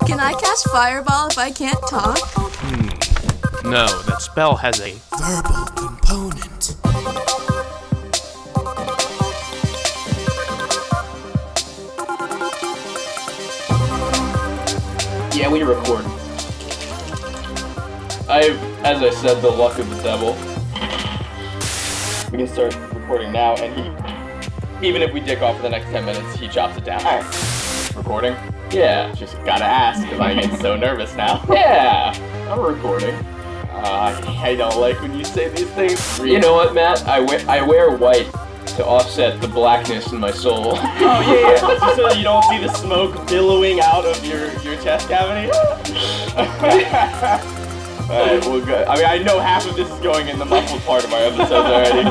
Can I cast Fireball if I can't talk? No, that spell has a verbal component. Yeah, we record. As I said, the luck of the devil. We can start recording now, and even if we dick off for the next 10 minutes, he chops it down. Alright. Recording? Yeah. Just gotta ask, because I get so nervous now. Yeah, I'm recording. I don't like when you say these things. You know what, Matt? I wear white to offset the blackness in my soul. Oh, yeah. Just so you don't see the smoke billowing out of your chest cavity. Alright, we'll go. I mean, I know half of this is going in the muffled part of our episodes already.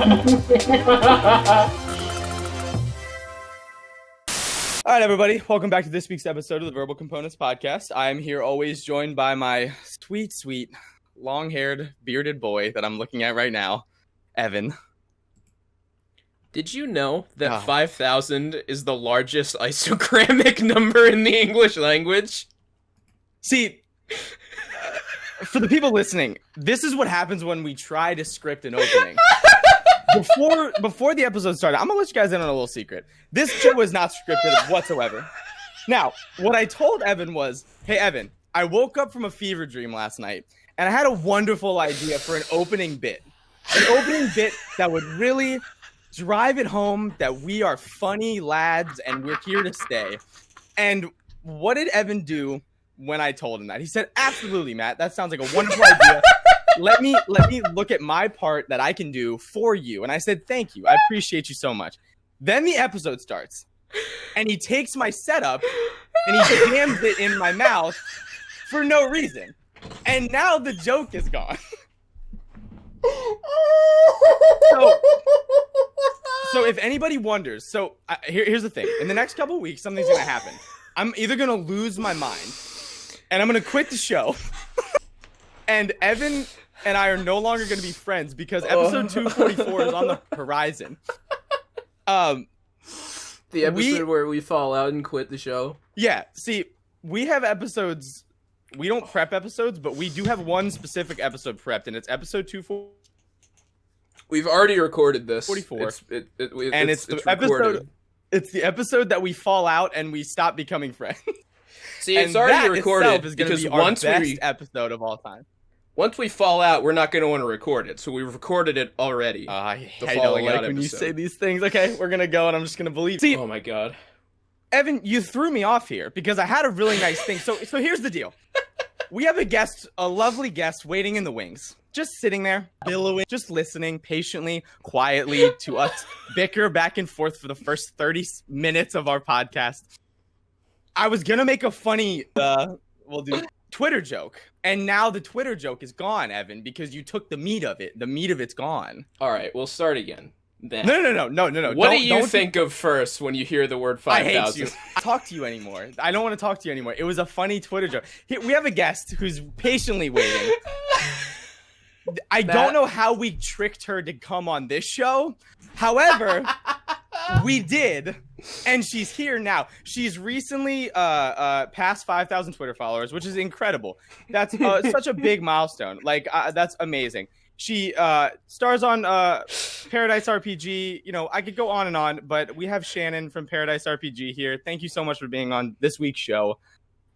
Alright, everybody. Welcome back to this week's episode of the Verbal Components Podcast. I am here always joined by my sweet, long-haired, bearded boy that I'm looking at right now, Evan. Did you know that 5,000 is the largest isogrammic number in the English language? See, for the people listening, this is what happens when we try to script an opening. Before the episode started, I'm gonna let you guys in on a little secret. This show is not scripted whatsoever. Now, what I told Evan was, hey, Evan, I woke up from a fever dream last night, and I had a wonderful idea for an opening bit. An opening bit that would really drive it home that we are funny lads and we're here to stay. And what did Evan do when I told him that? He said, absolutely, Matt. That sounds like a wonderful idea. Let me look at my part that I can do for you. And I said, thank you. I appreciate you so much. Then the episode starts. And he takes my setup and he jams it in my mouth for no reason. And now the joke is gone. So if anybody wonders, here's the thing. In the next couple of weeks, something's going to happen. I'm either going to lose my mind, and I'm going to quit the show, and Evan and I are no longer going to be friends because episode 244 is on the horizon. The episode where we fall out and quit the show? Yeah, see, we have episodes. We don't prep episodes, but we do have one specific episode prepped, and it's episode 244. We've already recorded this. 44. It's the episode. It's the episode that we fall out and we stop becoming friends. See, it's already recorded is because be our best episode of all time. Once we fall out, we're not going to want to record it, so we've recorded it already. I don't like when you say these things. Okay, we're gonna go, and I'm just gonna believe. See, oh my god, Evan, you threw me off here because I had a really nice thing. So here's the deal. We have a lovely guest waiting in the wings. Just sitting there, billowing, just listening patiently, quietly to us bicker back and forth for the first 30 minutes of our podcast. I was going to make a funny, Twitter joke. And now the Twitter joke is gone, Evan, because you took the meat of it. The meat of it's gone. All right, we'll start again. Then. No. What do you think of first when you hear the word 5,000? I hate you. I don't talk to you anymore. I don't want to talk to you anymore. It was a funny Twitter joke. We have a guest who's patiently waiting. I don't know how we tricked her to come on this show. However, we did, and she's here now. She's recently passed 5,000 Twitter followers, which is incredible. That's such a big milestone. Like, that's amazing. She stars on ParadiceRPG. You know, I could go on and on, but we have Shannon from ParadiceRPG here. Thank you so much for being on this week's show.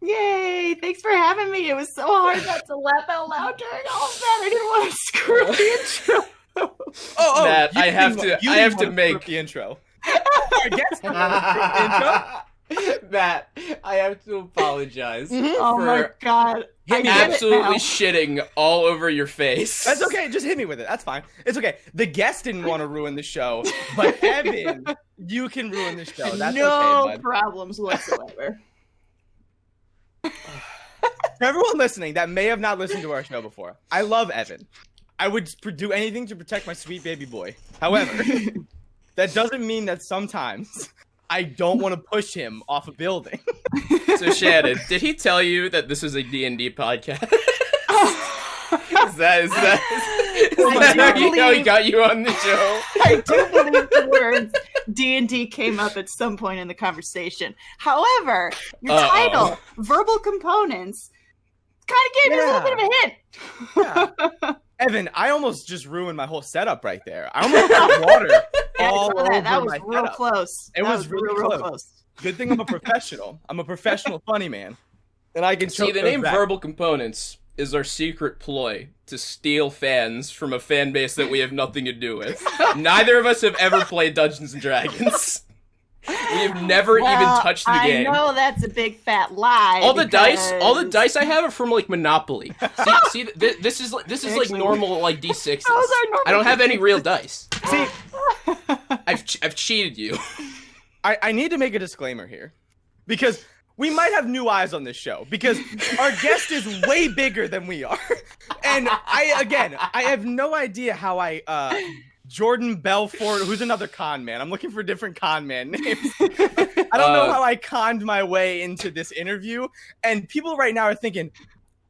Yay! Thanks for having me. It was so hard not to laugh out loud during all of that. I didn't want to screw the intro. Matt, I have to make the intro. I guess the intro. Matt, I have to apologize. Oh my god. Absolutely shitting all over your face. That's okay. Just hit me with it. That's fine. It's okay. The guest didn't want to ruin the show, but Evan, you can ruin the show. That's no okay, bud. problems whatsoever. For everyone listening that may have not listened to our show before, I love Evan. I would do anything to protect my sweet baby boy. However, that doesn't mean that sometimes I don't want to push him off a building. So Shannon, did he tell you that this is a D&D podcast? Is that how he got you on the show? I do believe the words D&D came up at some point in the conversation. However, your title, Verbal Components, kind of gave me a little bit of a hint. Yeah. Evan, I almost just ruined my whole setup right there. I almost got water all over that was my real setup. close. It was really close. Good thing I'm a professional. I'm a professional funny man. And I can See, the name Verbal Components is our secret ploy to steal fans from a fan base that we have nothing to do with. Neither of us have ever played Dungeons and Dragons. We have never even touched the game. I know that's a big fat lie. All the dice I have are from like Monopoly. See, this is like normal like D6s. I don't have any real dice. See, I've cheated you. I need to make a disclaimer here, because we might have new eyes on this show, because our guest is way bigger than we are. And I have no idea how Jordan Belfort, who's another con man. I'm looking for different con man names. I don't know how I conned my way into this interview. And people right now are thinking,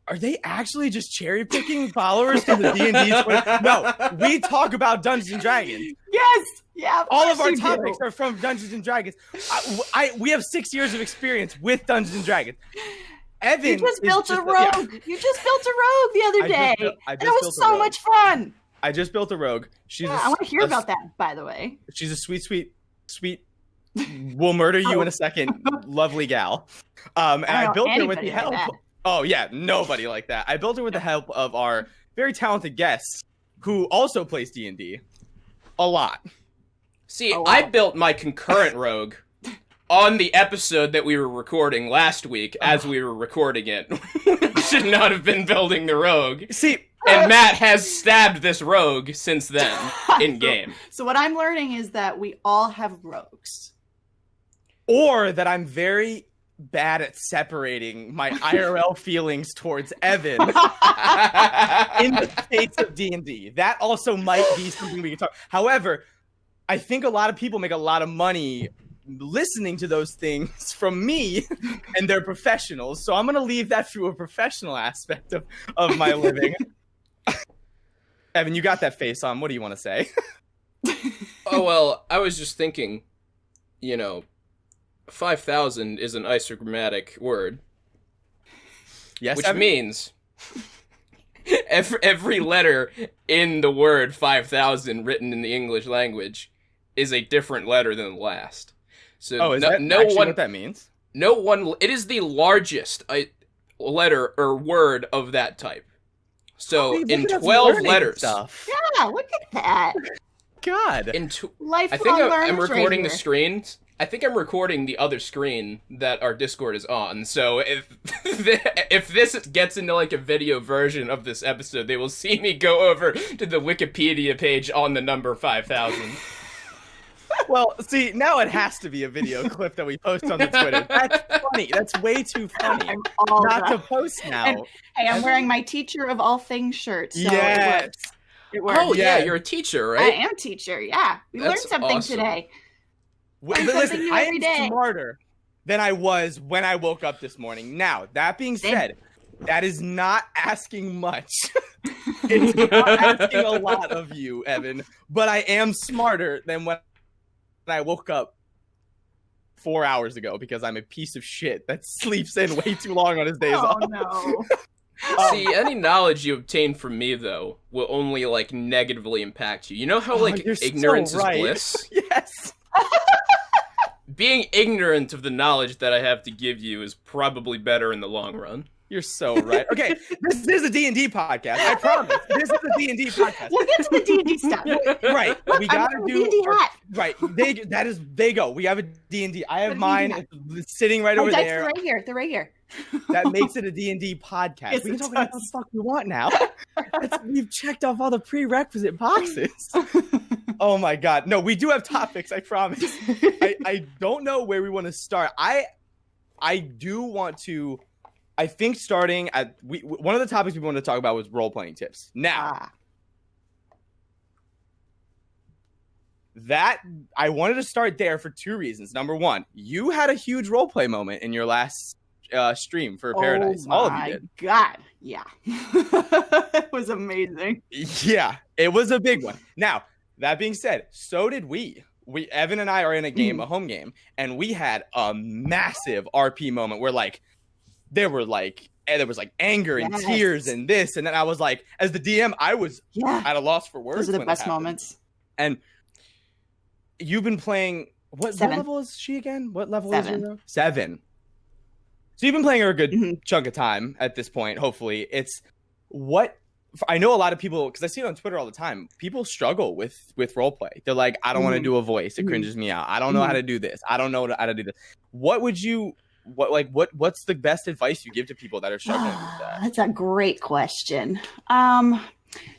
are they actually just cherry picking followers from the D&D? No, we talk about Dungeons and Dragons. Yes. Yeah, all of our topics are from Dungeons and Dragons. We have 6 years of experience with Dungeons and Dragons. Evan, you just built a rogue. Yeah. You just built a rogue the other day. That was so much fun. I just built a rogue. I want to hear about that, by the way. She's a sweet. We'll murder you in a second. Lovely gal. And I built her with the help. Oh yeah, nobody like that. I built her with the help of our very talented guest, who also plays D&D a lot. See, I built my concurrent rogue on the episode that we were recording last week as we were recording it. We should not have been building the rogue. See, and Matt has stabbed this rogue since then in game. So what I'm learning is that we all have rogues. Or that I'm very bad at separating my IRL feelings towards Evan in the face of D&D. That also might be something we can talk. However, I think a lot of people make a lot of money listening to those things from me, and they're professionals. So I'm going to leave that through a professional aspect of my living. Evan, you got that face on. What do you want to say? Oh, well, I was just thinking, 5,000 is an isogrammatic word. Yes, which means every letter in the word 5,000 written in the English language is a different letter than the last. So is that actually what that means? It is the largest letter or word of that type. So in 12 letters. Stuff. Yeah, look at that. God. Lifelong I think I'm learners recording right the screens. I think I'm recording the other screen that our Discord is on. So if this gets into like a video version of this episode, they will see me go over to the Wikipedia page on the number 5,000. Well, see, now it has to be a video clip that we post on the Twitter. That's funny. That's way too funny. To post now. And, hey, I'm wearing my Teacher of All Things shirt. So yes. It works. Oh, yeah, you're a teacher, right? I am a teacher, yeah. We learned something today. Listen, I am smarter than I was when I woke up this morning. Now, that being said, that is not asking much. It's not asking a lot of you, Evan. But I am smarter than when I woke up 4 hours ago, because I'm a piece of shit that sleeps in way too long on his days off. Oh, no. See, any knowledge you obtain from me, though, will only, negatively impact you. You know how, ignorance is bliss? Yes. Being ignorant of the knowledge that I have to give you is probably better in the long run. You're so right. Okay, this is a D&D podcast. I promise. This is a D&D podcast. We'll get to the D&D stuff. Right. We gotta do D&D hat. Right. They go. We have a D&D. I have mine. It's sitting right over there. They're right here. That makes it a D&D podcast. Yes, we can talk about what the fuck we want now. We've checked off all the prerequisite boxes. Oh my god. No, we do have topics, I promise. I don't know where we want to start. I do want to, I think starting at, one of the topics we wanted to talk about was role-playing tips. Now, that, I wanted to start there for two reasons. Number one, you had a huge role-play moment in your last stream for Paradise. All of you did. God, yeah. It was amazing. Yeah, it was a big one. Now, that being said, so did we. Evan and I are in a game, a home game, and we had a massive RP moment where like there was like anger and tears and this, and then I was like, as the DM, I was at a loss for words. Those are the best moments. And you've been playing what level is she again? What level is her? 7. So you've been playing her a good chunk of time at this point. Hopefully, it's what. I know a lot of people, because I see it on Twitter all the time, people struggle with roleplay. They're like, I don't want to do a voice. It cringes me out. I don't know how to do this. I don't know how to do this. What's the best advice you give to people that are struggling with that? That's a great question.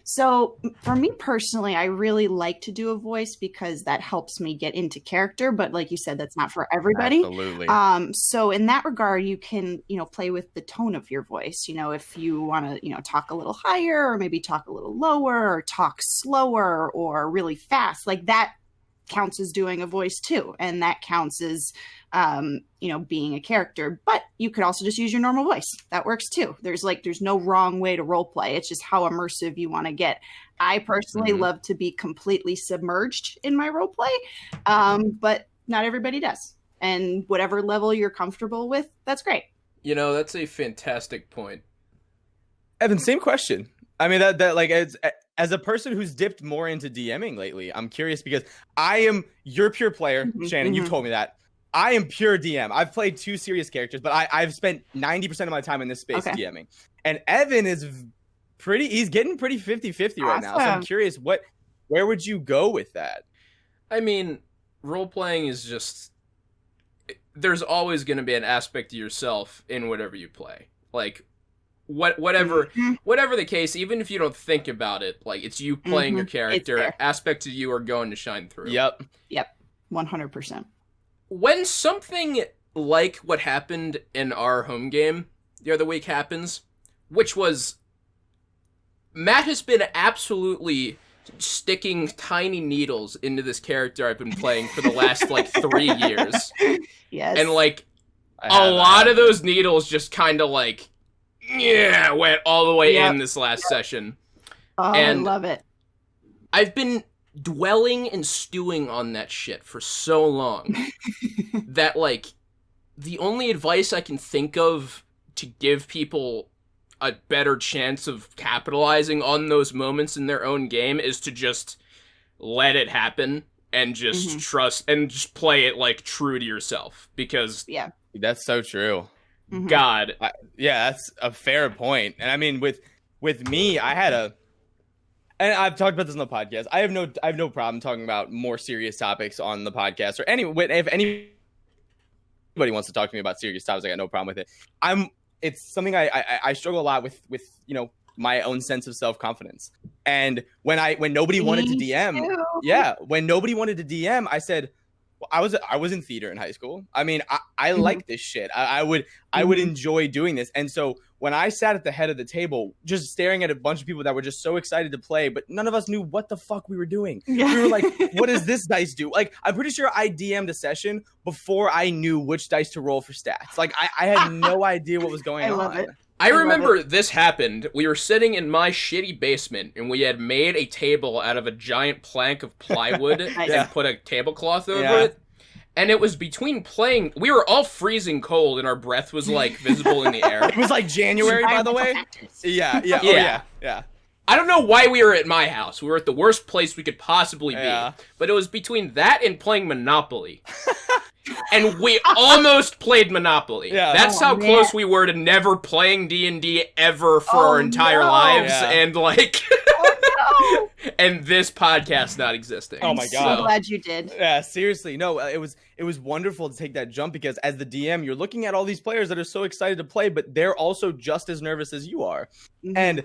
So for me personally, I really like to do a voice because that helps me get into character. But like you said, that's not for everybody. Absolutely. So in that regard, you can, play with the tone of your voice. If you want to, talk a little higher or maybe talk a little lower or talk slower or really fast, like that counts as doing a voice too. And that counts as, being a character, but you could also just use your normal voice. That works too. There's no wrong way to role play. It's just how immersive you want to get. I personally love to be completely submerged in my role play. But not everybody does. And whatever level you're comfortable with, that's great. That's a fantastic point. Evan, same question. I mean, that like as a person who's dipped more into DMing lately, I'm curious because you're a pure player, Shannon, you've told me that. I am pure DM. I've played 2 serious characters, but I've spent 90% of my time in this space DMing. And Evan is he's getting pretty 50-50 right now. So I'm curious, where would you go with that? I mean, role-playing is just, there's always going to be an aspect of yourself in whatever you play. Like, whatever the case, even if you don't think about it, like, it's you playing your character, aspects of you are going to shine through. Yep. 100%. When something like what happened in our home game the other week happens, which was Matt has been absolutely sticking tiny needles into this character I've been playing for the last 3 years. Yes. And a lot of those needles just kind of went all the way in this last session. Oh, and I love it. I've been dwelling and stewing on that shit for so long that the only advice I can think of to give people a better chance of capitalizing on those moments in their own game is to just let it happen and just trust and just play it true to yourself, because that's so true. God, that's a fair point. And I mean, with me, and I've talked about this on the podcast. I have no problem talking about more serious topics on the podcast, or if anybody wants to talk to me about serious topics, I got no problem with it. It's something I struggle a lot with my own sense of self-confidence. And when nobody wanted to DM, when nobody wanted to DM, I said, well, I was in theater in high school. I mean, I like this shit. I would enjoy doing this. And so when I sat at the head of the table, just staring at a bunch of people that were just so excited to play, but none of us knew what the fuck we were doing. We were like, what does this dice do? I'm pretty sure I DM'd a session before I knew which dice to roll for stats. I had no idea what was going on. I love it. I remember this happened. We were sitting in my shitty basement, and we had made a table out of a giant plank of plywood and put a tablecloth over it. And it was between playing, we were all freezing cold, and our breath was visible in the air. It was January, by the way. Yeah. I don't know why we were at my house. We were at the worst place we could possibly be. But it was between that and playing Monopoly. And we almost played Monopoly. Yeah. That's how close we were to never playing D&D ever for our entire lives. Yeah. And and this podcast not existing. Oh my God. So glad you did. Yeah, seriously. No, it was wonderful to take that jump, because as the DM, you're looking at all these players that are so excited to play, but they're also just as nervous as you are. And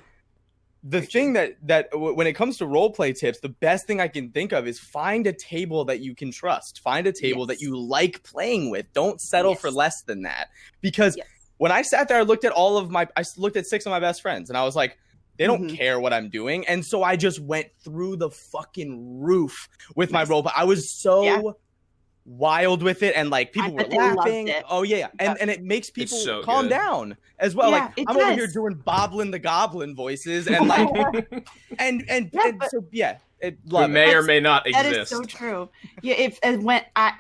the thing that when it comes to role play tips, the best thing I can think of is find a table that you can trust. Find a table that you like playing with. Don't settle for less than that. Because when I sat there, I looked at I looked at 6 of my best friends, and I was like, they don't care what I'm doing. And so I just went through the fucking roof with my role play. I was so wild with it, and like people were bet they loved laughing. it. Oh yeah, and it makes people so calm good. down as well. Yeah, Like it I'm over does. here doing Boblin the Goblin voices, and like it Who love may it. or may not That exist. is so true. Yeah,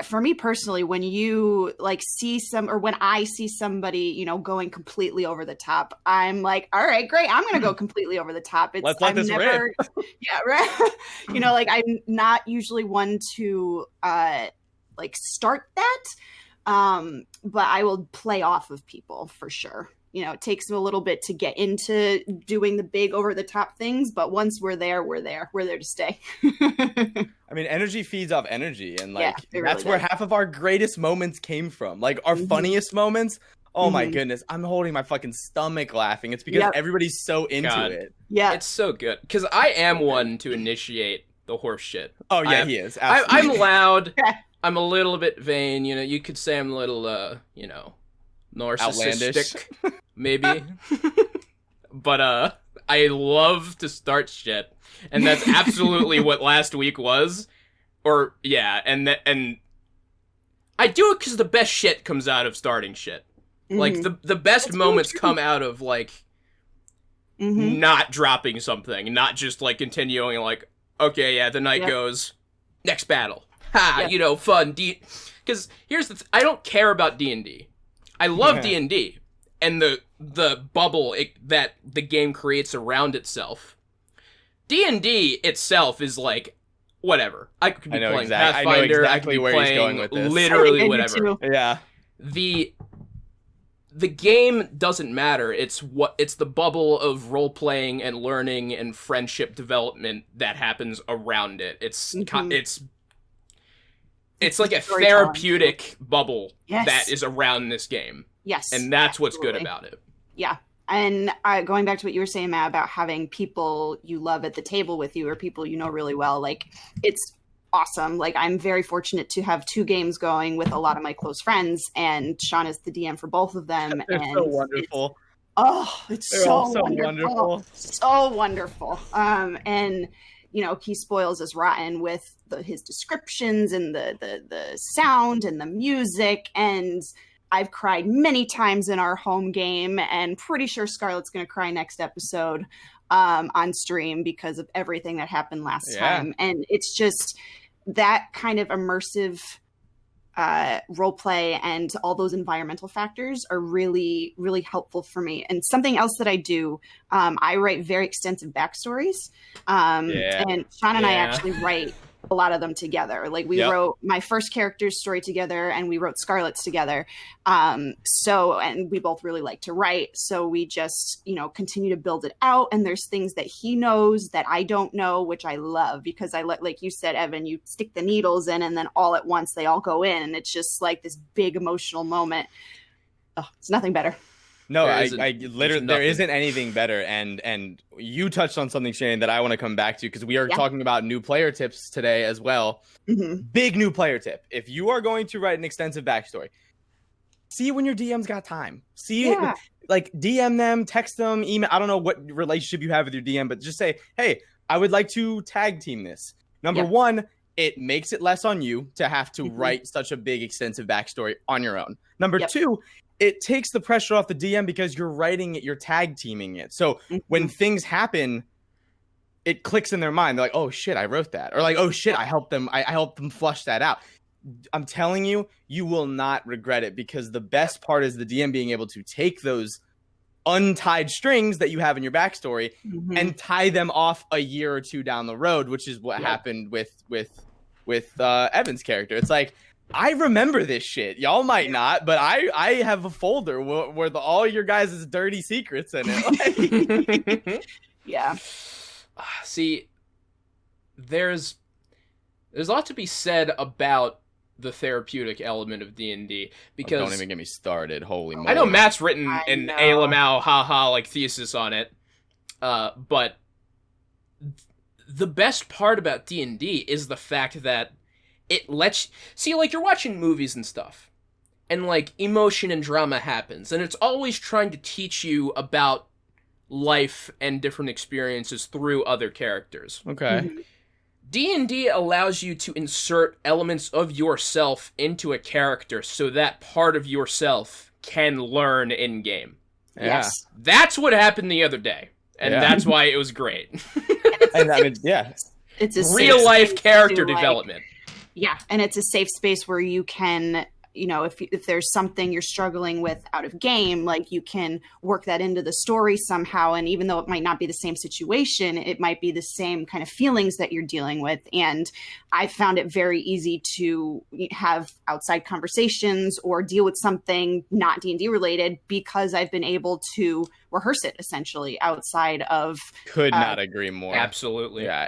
for me personally, when you like see when I see somebody, going completely over the top, I'm like, all right, great, I'm gonna go completely over the top. Let's let this rip. Yeah, right. Like I'm not usually one to like start that, but I will play off of people for sure. It takes a little bit to get into doing the big over the top things, but once we're there, we're there to stay. I mean, energy feeds off energy, and like it that's really where does. half of our greatest moments came from. Like our funniest moments. Oh my Mhm. goodness, I'm holding my fucking stomach laughing. It's because everybody's so into God. it. Yeah. It's so good because I am one to initiate the horse shit. Oh yeah, he is. Absolutely. I'm loud. I'm a little bit vain. You could say I'm a little, narcissistic, maybe. But I love to start shit, and that's absolutely what last week was. Or yeah, and I do it because the best shit comes out of starting shit. Like the best That's moments really true. come out of like not dropping something, not just like continuing like, okay, yeah, the night goes, next battle. Ha, fun. Because here's I don't care about D&D. I love D&D and the bubble that the game creates around itself. D&D itself is like, whatever. I could be playing Pathfinder. I could be where playing he's going with this. literally whatever. Yeah. The game doesn't matter. It's the bubble of role playing and learning and friendship development that happens around it. It's like a therapeutic bubble that is around this game. Yes. And that's what's absolutely. good about it. Yeah. And going back to what you were saying, Matt, about having people you love at the table with you or people you know really well, like it's awesome. Like I'm very fortunate to have 2 games going with a lot of my close friends, and Sean is the DM for both of them. They're and so wonderful. It's They're so all so wonderful. So wonderful. And he spoils us rotten with his descriptions and the sound and the music, and I've cried many times in our home game, and pretty sure Scarlett's going to cry next episode on stream because of everything that happened last time. And it's just that kind of immersive role play and all those environmental factors are really, really helpful for me. And something else that I do, I write very extensive backstories. And Sean and I actually write a lot of them together. Like we wrote my first character's story together, and we wrote Scarlett's together. And we both really like to write. So we just, continue to build it out. And there's things that he knows that I don't know, which I love because like you said, Evan, you stick the needles in and then all at once they all go in. And it's just like this big emotional moment. Oh, it's nothing better. No, I literally, there isn't anything better. And you touched on something, Shannon, that I want to come back to because we are talking about new player tips today as well. Big new player tip. If you are going to write an extensive backstory, see when your DM's got time. Like DM them, text them, email. I don't know what relationship you have with your DM, but just say, hey, I would like to tag team this. Number one, it makes it less on you to have to write such a big, extensive backstory on your own. Number two, it takes the pressure off the DM because you're writing it, you're tag teaming it. So when things happen, it clicks in their mind. They're like, oh shit, I wrote that. Or like, oh shit, I helped them flush that out. I'm telling you, you will not regret it because the best part is the DM being able to take those untied strings that you have in your backstory and tie them off a year or two down the road, which is what happened with Evan's character. It's like, I remember this shit. Y'all might not, but I have a folder where all your guys' dirty secrets in it. See, there's a lot to be said about the therapeutic element of D&D because don't even get me started. Holy moly! I know Matt's written an ALML haha like thesis on it, but the best part about D&D is the fact that it lets see, like, you're watching movies and stuff, and like emotion and drama happens, and it's always trying to teach you about life and different experiences through other characters. Okay. D&D allows you to insert elements of yourself into a character so that part of yourself can learn in game. Yeah. Yes. That's what happened the other day, and Yeah. that's why it was great. And I mean, yeah. It's a Real safe life space character to, like, development. yeah, and it's a safe space where you can, you know, if there's something you're struggling with out of game, like you can work that into the story somehow. And even though it might not be the same situation, it might be the same kind of feelings that you're dealing with. And I found it very easy to have outside conversations or deal with something not D&D related because I've been able to rehearse it essentially outside of. Could not agree more. Absolutely. Yeah,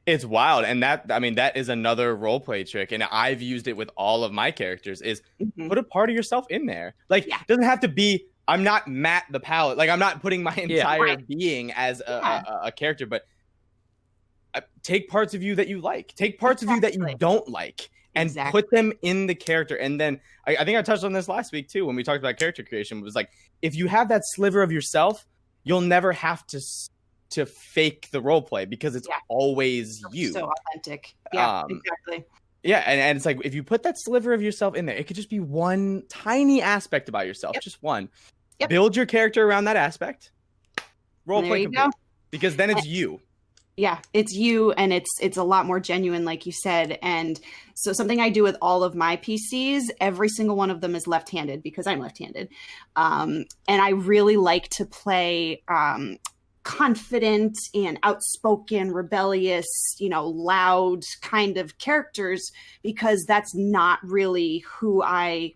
it's wild, and that is another roleplay trick, and I've used it with all of my characters. Is put a part of yourself in there. Like, it doesn't have to be. I'm not Matt the Paladin. Like, I'm not putting my entire being as a character, but take parts of you that you like. Take parts of you that you don't like, and put them in the character. And then I think I touched on this last week too when we talked about character creation. It was like, if you have that sliver of yourself, you'll never have to fake the role play because it's always you. So authentic. Yeah, exactly. Yeah, and it's like if you put that sliver of yourself in there, it could just be one tiny aspect about yourself, just one. Build your character around that aspect. Role play complete. Because then it's you. Yeah, it's you, and it's a lot more genuine, like you said. And so something I do with all of my PCs, every single one of them is left-handed because I'm left-handed. And I really like to play confident and outspoken, rebellious, you know, loud kind of characters because that's not really who I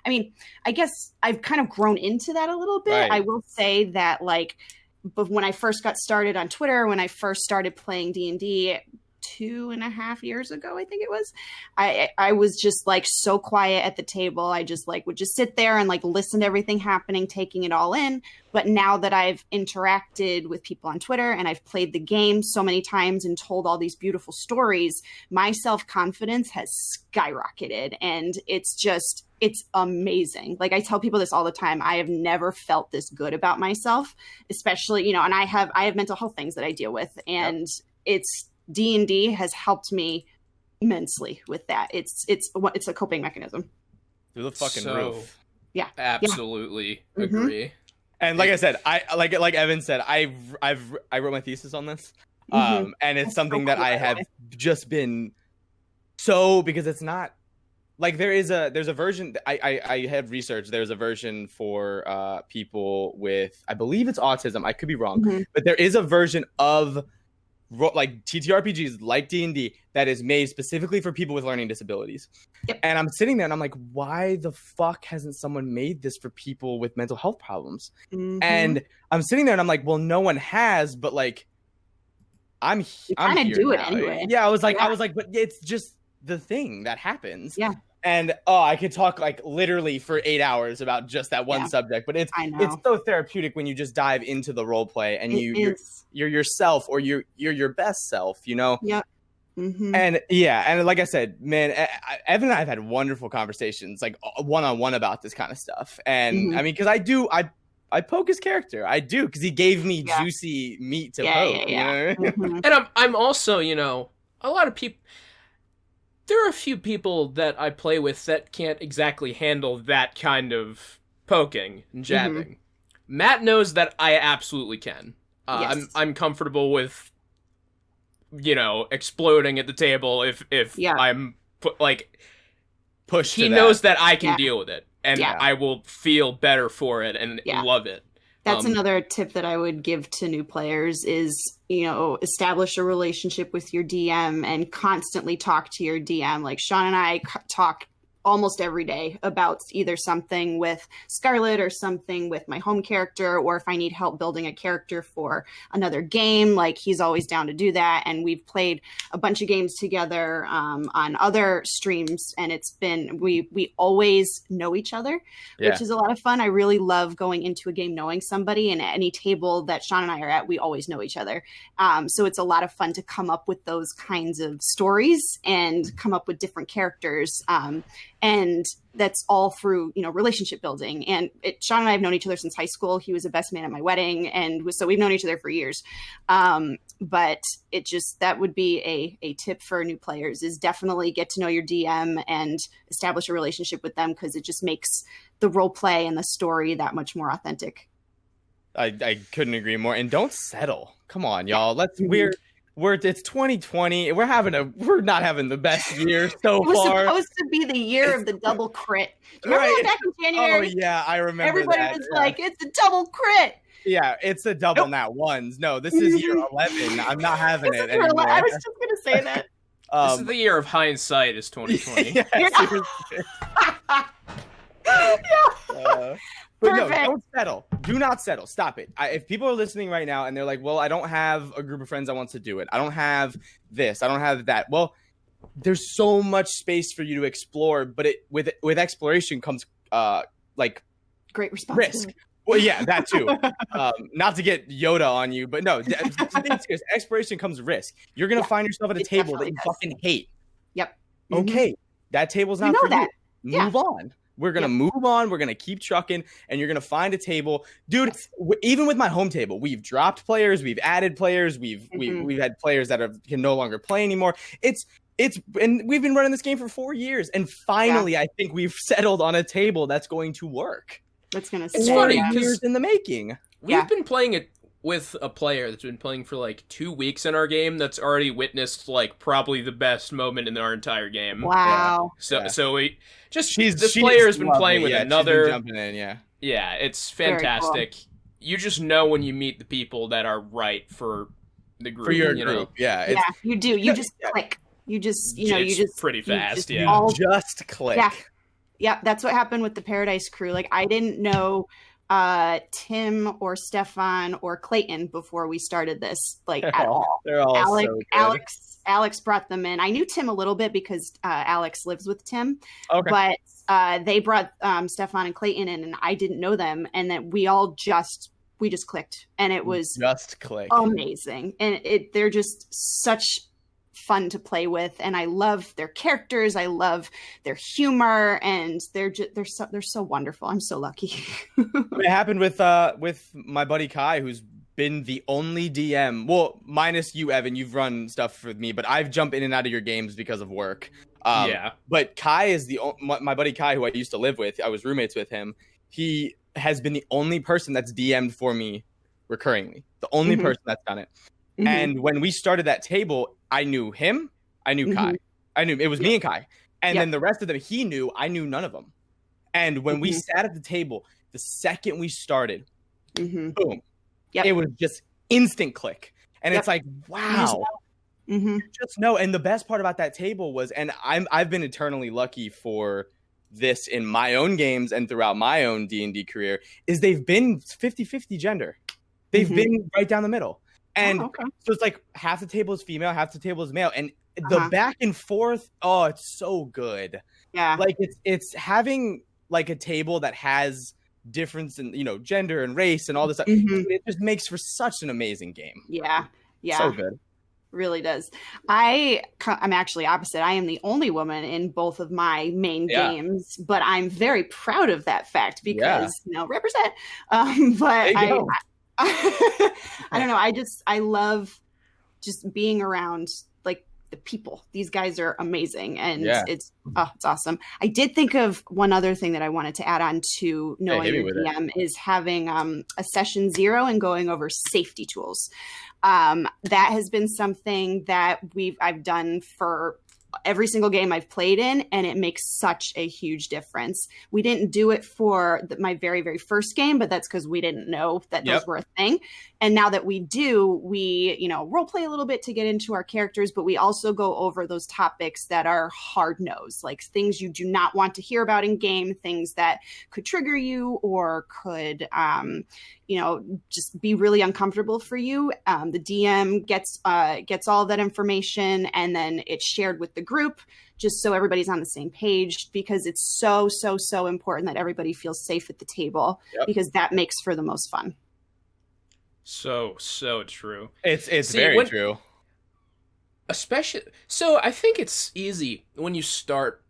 mean, I guess I've kind of grown into that a little bit. Right. I will say that, like, but when I first got started on Twitter, when I first started playing D&D 2.5 years ago, I think it was, I was just like so quiet at the table. I just like would just sit there and like listen to everything happening, taking it all in. But now that I've interacted with people on Twitter and I've played the game so many times and told all these beautiful stories, my self-confidence has skyrocketed, and it's amazing. Like, I tell people this all the time. I have never felt this good about myself, especially, you know, and I have mental health things that I deal with, and it's D&D has helped me immensely with that. It's a coping mechanism. Through the fucking roof. Yeah, absolutely agree. And like I said, I like Evan said, I wrote my thesis on this, and it's something that I have just been because it's not like there's a version. I have researched. There's a version for people with, I believe it's autism. I could be wrong, but there is a version of like TTRPGs like D&D that is made specifically for people with learning disabilities. And I'm sitting there and I'm like, why the fuck hasn't someone made this for people with mental health problems? And I'm sitting there and I'm like, well, no one has, but like I'm kind of do now. It anyway. Yeah, I was like, but it's just the thing that happens. Yeah. And I could talk like literally for 8 hours about just that one subject, but it's so therapeutic when you just dive into the role play and you're yourself, or you're your best self, you know? Yep. And and like I said, man, Evan and I have had wonderful conversations, like one-on-one about this kind of stuff. And I mean, because I poke his character, I do, because he gave me juicy meat to poke. You know? And I'm also, you know, a lot of people. There are a few people that I play with that can't exactly handle that kind of poking and jabbing. Matt knows that I absolutely can. I'm comfortable with, you know, exploding at the table if I'm pushed. He knows that I can deal with it, and I will feel better for it and love it. That's another tip that I would give to new players is, you know, establish a relationship with your DM and constantly talk to your DM. Like Sean and I talk almost every day about either something with Scarlet or something with my home character, or if I need help building a character for another game, like he's always down to do that. And we've played a bunch of games together on other streams, and it's been, we always know each other, which is a lot of fun. I really love going into a game knowing somebody, and at any table that Sean and I are at, we always know each other. So it's a lot of fun to come up with those kinds of stories and come up with different characters. And that's all through, relationship building. And Sean and I have known each other since high school. He was a best man at my wedding, and so we've known each other for years. But that would be a tip for new players, is definitely get to know your DM and establish a relationship with them, because it just makes the role play and the story that much more authentic. I couldn't agree more. And don't settle. Come on, y'all. It's 2020. We're not having the best year so far. It was supposed to be the year of the double crit. Remember that back in January? Oh yeah, I remember. Everybody was like, "It's a double crit." Yeah, it's a double, not ones. No, this is year 11. I'm not having it anymore. I was just gonna say that. This is the year of hindsight. Is 2020? But no, don't settle. Do not settle. Stop it. If people are listening right now and they're like, well, I don't have a group of friends that wants to do it. I don't have this. I don't have that. Well, there's so much space for you to explore, but with exploration comes great responsibility. Risk. Well, yeah, that too. Not to get Yoda on you, but no, exploration comes risk. You're going to find yourself at a table that you fucking hate. Yep. Okay. That table's not for you. Move on. We're going to move on. We're going to keep trucking, and you're going to find a table. Dude, even with my home table, we've dropped players, we've added players, we've had players that can no longer play anymore. And we've been running this game for 4 years, and finally I think we've settled on a table that's going to work. That's going to It's funny, years in the making. We've been playing it with a player that's been playing for like 2 weeks in our game that's already witnessed like probably the best moment in our entire game. Wow. So we just this player has been playing with another. She's been jumping in, yeah, it's fantastic. Cool. You just know when you meet the people that are right for the group. For your group, yeah, you do. You just click. You just, you just pretty fast. Just click. Yeah, that's what happened with the Paradise crew. Like, I didn't know Tim or Stefan or Clayton before we started this, at all. They're all Alex brought them in. I knew Tim a little bit because Alex lives with Tim. Okay. But they brought Stefan and Clayton in, and I didn't know them. And then we just clicked, and it was just click amazing. And they're just such fun to play with, and I love their characters. I love their humor, and they're so wonderful. I'm so lucky. It happened with my buddy Kai, who's been the only DM. Well, minus you, Evan. You've run stuff with me, but I've jumped in and out of your games because of work. But Kai is my buddy Kai, who I used to live with. I was roommates with him. He has been the only person that's DM'd for me recurringly. The only person that's done it. Mm-hmm. And when we started that table, I knew him. I knew Kai. I knew it was me and Kai. And then the rest of them, he knew. I knew none of them. And when we sat at the table, the second we started, boom. Yep. It was just instant click. And it's like, wow. You just know. And the best part about that table was, and I've been eternally lucky for this in my own games and throughout my own D&D career, is they've been 50-50 gender. They've been right down the middle. And so it's like half the table is female, half the table is male. And the back and forth, it's so good. Yeah. Like it's having like a table that has difference in, gender and race and all this stuff. It just makes for such an amazing game. Yeah. Yeah. So good. Really does. I'm actually opposite. I am the only woman in both of my main games, but I'm very proud of that fact because, represent. But I don't know. I love just being around like the people. These guys are amazing, and it's awesome. I did think of one other thing that I wanted to add on to knowing your DM is having a session 0 and going over safety tools. That has been something that I've done for every single game I've played in, and it makes such a huge difference. We didn't do it for my very, very first game, but that's because we didn't know that those were a thing. And now that we do, we, role play a little bit to get into our characters, but we also go over those topics that are hard nosed, like things you do not want to hear about in game, things that could trigger you or could, just be really uncomfortable for you. The DM gets all of that information, and then it's shared with the group just so everybody's on the same page, because it's so, so, so important that everybody feels safe at the table because that makes for the most fun. So true. It's very true. Especially, so I think it's easy when you start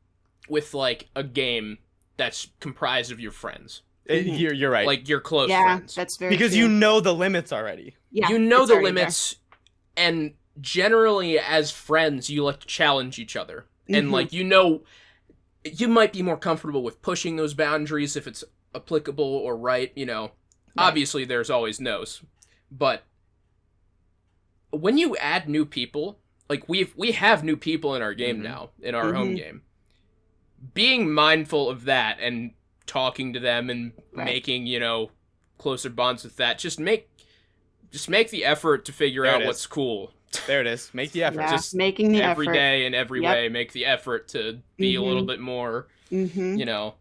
with like a game that's comprised of your friends. You're right. Like your close Yeah, friends. that's very because true. you know the limits already. Yeah, you know it's the already limits, and generally as friends, you like to challenge each other. And Mhm. like, you know, you might be more comfortable with pushing those boundaries if it's applicable or right, you know. Right. Obviously, there's always no's. But when you add new people, like we have new people in our game Mhm. now, in our home Mhm. game. Being mindful of that and talking to them and Right. making, you know, closer bonds with that, just make the effort to figure There out it is. what's cool. There it is. Make the effort. Yeah, Just making the every effort. day in every Yep. way, make the effort to be a little bit more, Mm-hmm. you know,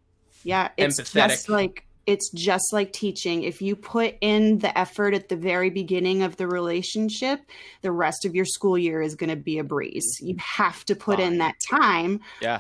Yeah, empathetic. It's just like teaching. If you put in the effort at the very beginning of the relationship, the rest of your school year is going to be a breeze. You have to put in Fine. that time. Yeah.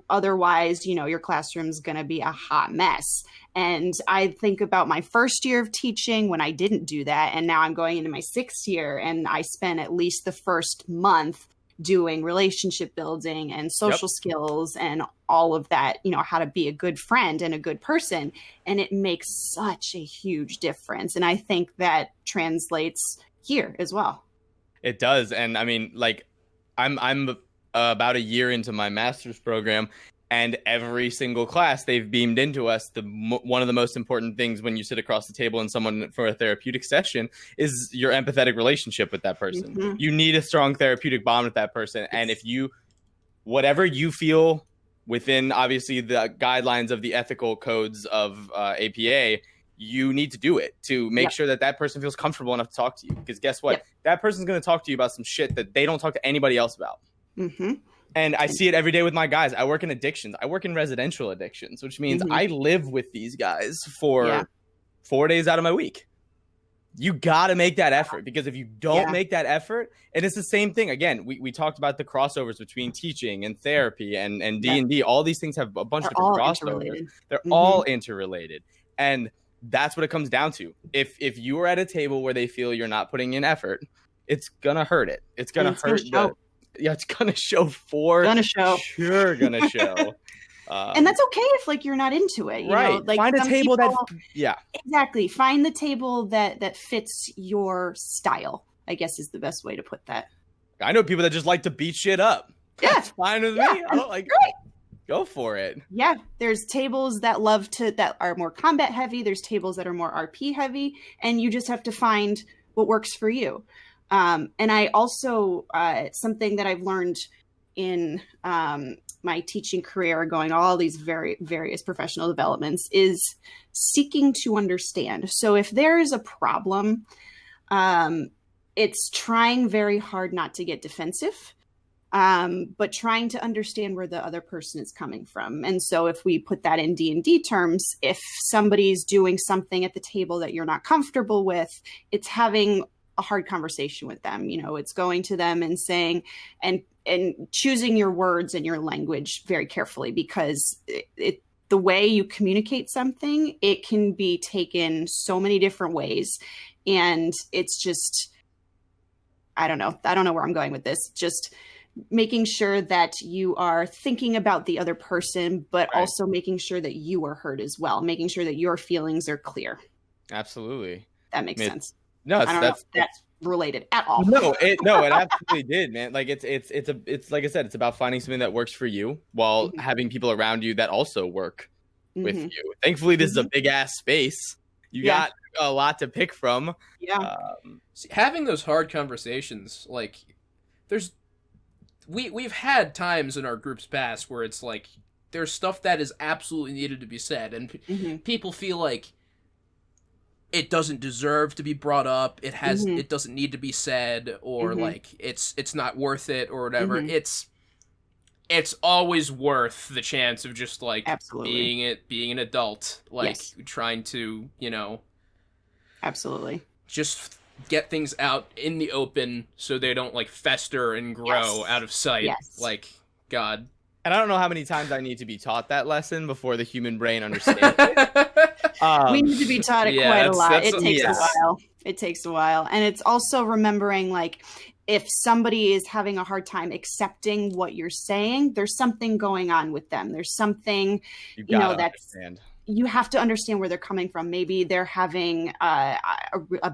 Otherwise, you know, your classroom's going to be a hot mess. And I think about my first year of teaching when I didn't do that. And now I'm going into my 6th year, and I spent at least the first month doing relationship building and social skills and all of that, you know, how to be a good friend and a good person. And it makes such a huge difference. And I think that translates here as well. It does. And I mean, like, I'm about a year into my master's program, and every single class they've beamed into us one of the most important things when you sit across the table and someone for a therapeutic session is your empathetic relationship with that person. Mhm. You need a strong therapeutic bond with that person. And if you, whatever you feel within obviously the guidelines of the ethical codes of APA, you need to do it to make sure that that person feels comfortable enough to talk to you. Because guess what? That person's going to talk to you about some shit that they don't talk to anybody else about. Mm-hmm. And I see it every day with my guys. I work in addictions. I work in residential addictions, which means I live with these guys for 4 days out of my week. You got to make that effort, because if you don't make that effort, and it's the same thing. Again, we talked about the crossovers between teaching and therapy and D&D. All these things have a bunch of different crossovers. They're all interrelated. And that's what it comes down to. If you are at a table where they feel you're not putting in effort, it's going to hurt it. It's going to hurt. It's gonna show sure gonna show. And that's okay if like you're not into it, you know? Like, find a table exactly. Find the table that fits your style, I guess is the best way to put that. I know people that just like to beat shit up. Yeah, that's fine with me. I don't like. Great. Go for it. Yeah, there's tables that are more combat heavy. There's tables that are more RP heavy, and you just have to find what works for you. And I also, something that I've learned in my teaching career, going all these various professional developments, is seeking to understand. So if there is a problem, it's trying very hard not to get defensive, but trying to understand where the other person is coming from. And so if we put that in D&D terms, if somebody's doing something at the table that you're not comfortable with, it's having a hard conversation with them. You know, it's going to them and saying, and choosing your words and your language very carefully, because the way you communicate something, it can be taken so many different ways. And it's just, I don't know where I'm going with this. Just making sure that you are thinking about the other person, but also making sure that you are heard as well, making sure that your feelings are clear. Absolutely. That makes sense. No, I don't know if that's related at all. No, it absolutely did, man. Like it's like I said, it's about finding something that works for you while having people around you that also work with you. Thankfully, this is a big ass space. You got a lot to pick from. Yeah. Having those hard conversations, like we've had times in our group's past where it's like there's stuff that is absolutely needed to be said, and people feel like it doesn't deserve to be brought up. It has, it doesn't need to be said, or like it's not worth it, or whatever. It's always worth the chance of just like being an adult, like trying to, you know, just get things out in the open so they don't like fester and grow out of sight. Like, God. And I don't know how many times I need to be taught that lesson before the human brain understands it. We need to be taught it quite a lot. It takes a while. It takes a while. And it's also remembering, like, if somebody is having a hard time accepting what you're saying, there's something going on with them. There's something, that's, you have to understand where they're coming from. Maybe they're having a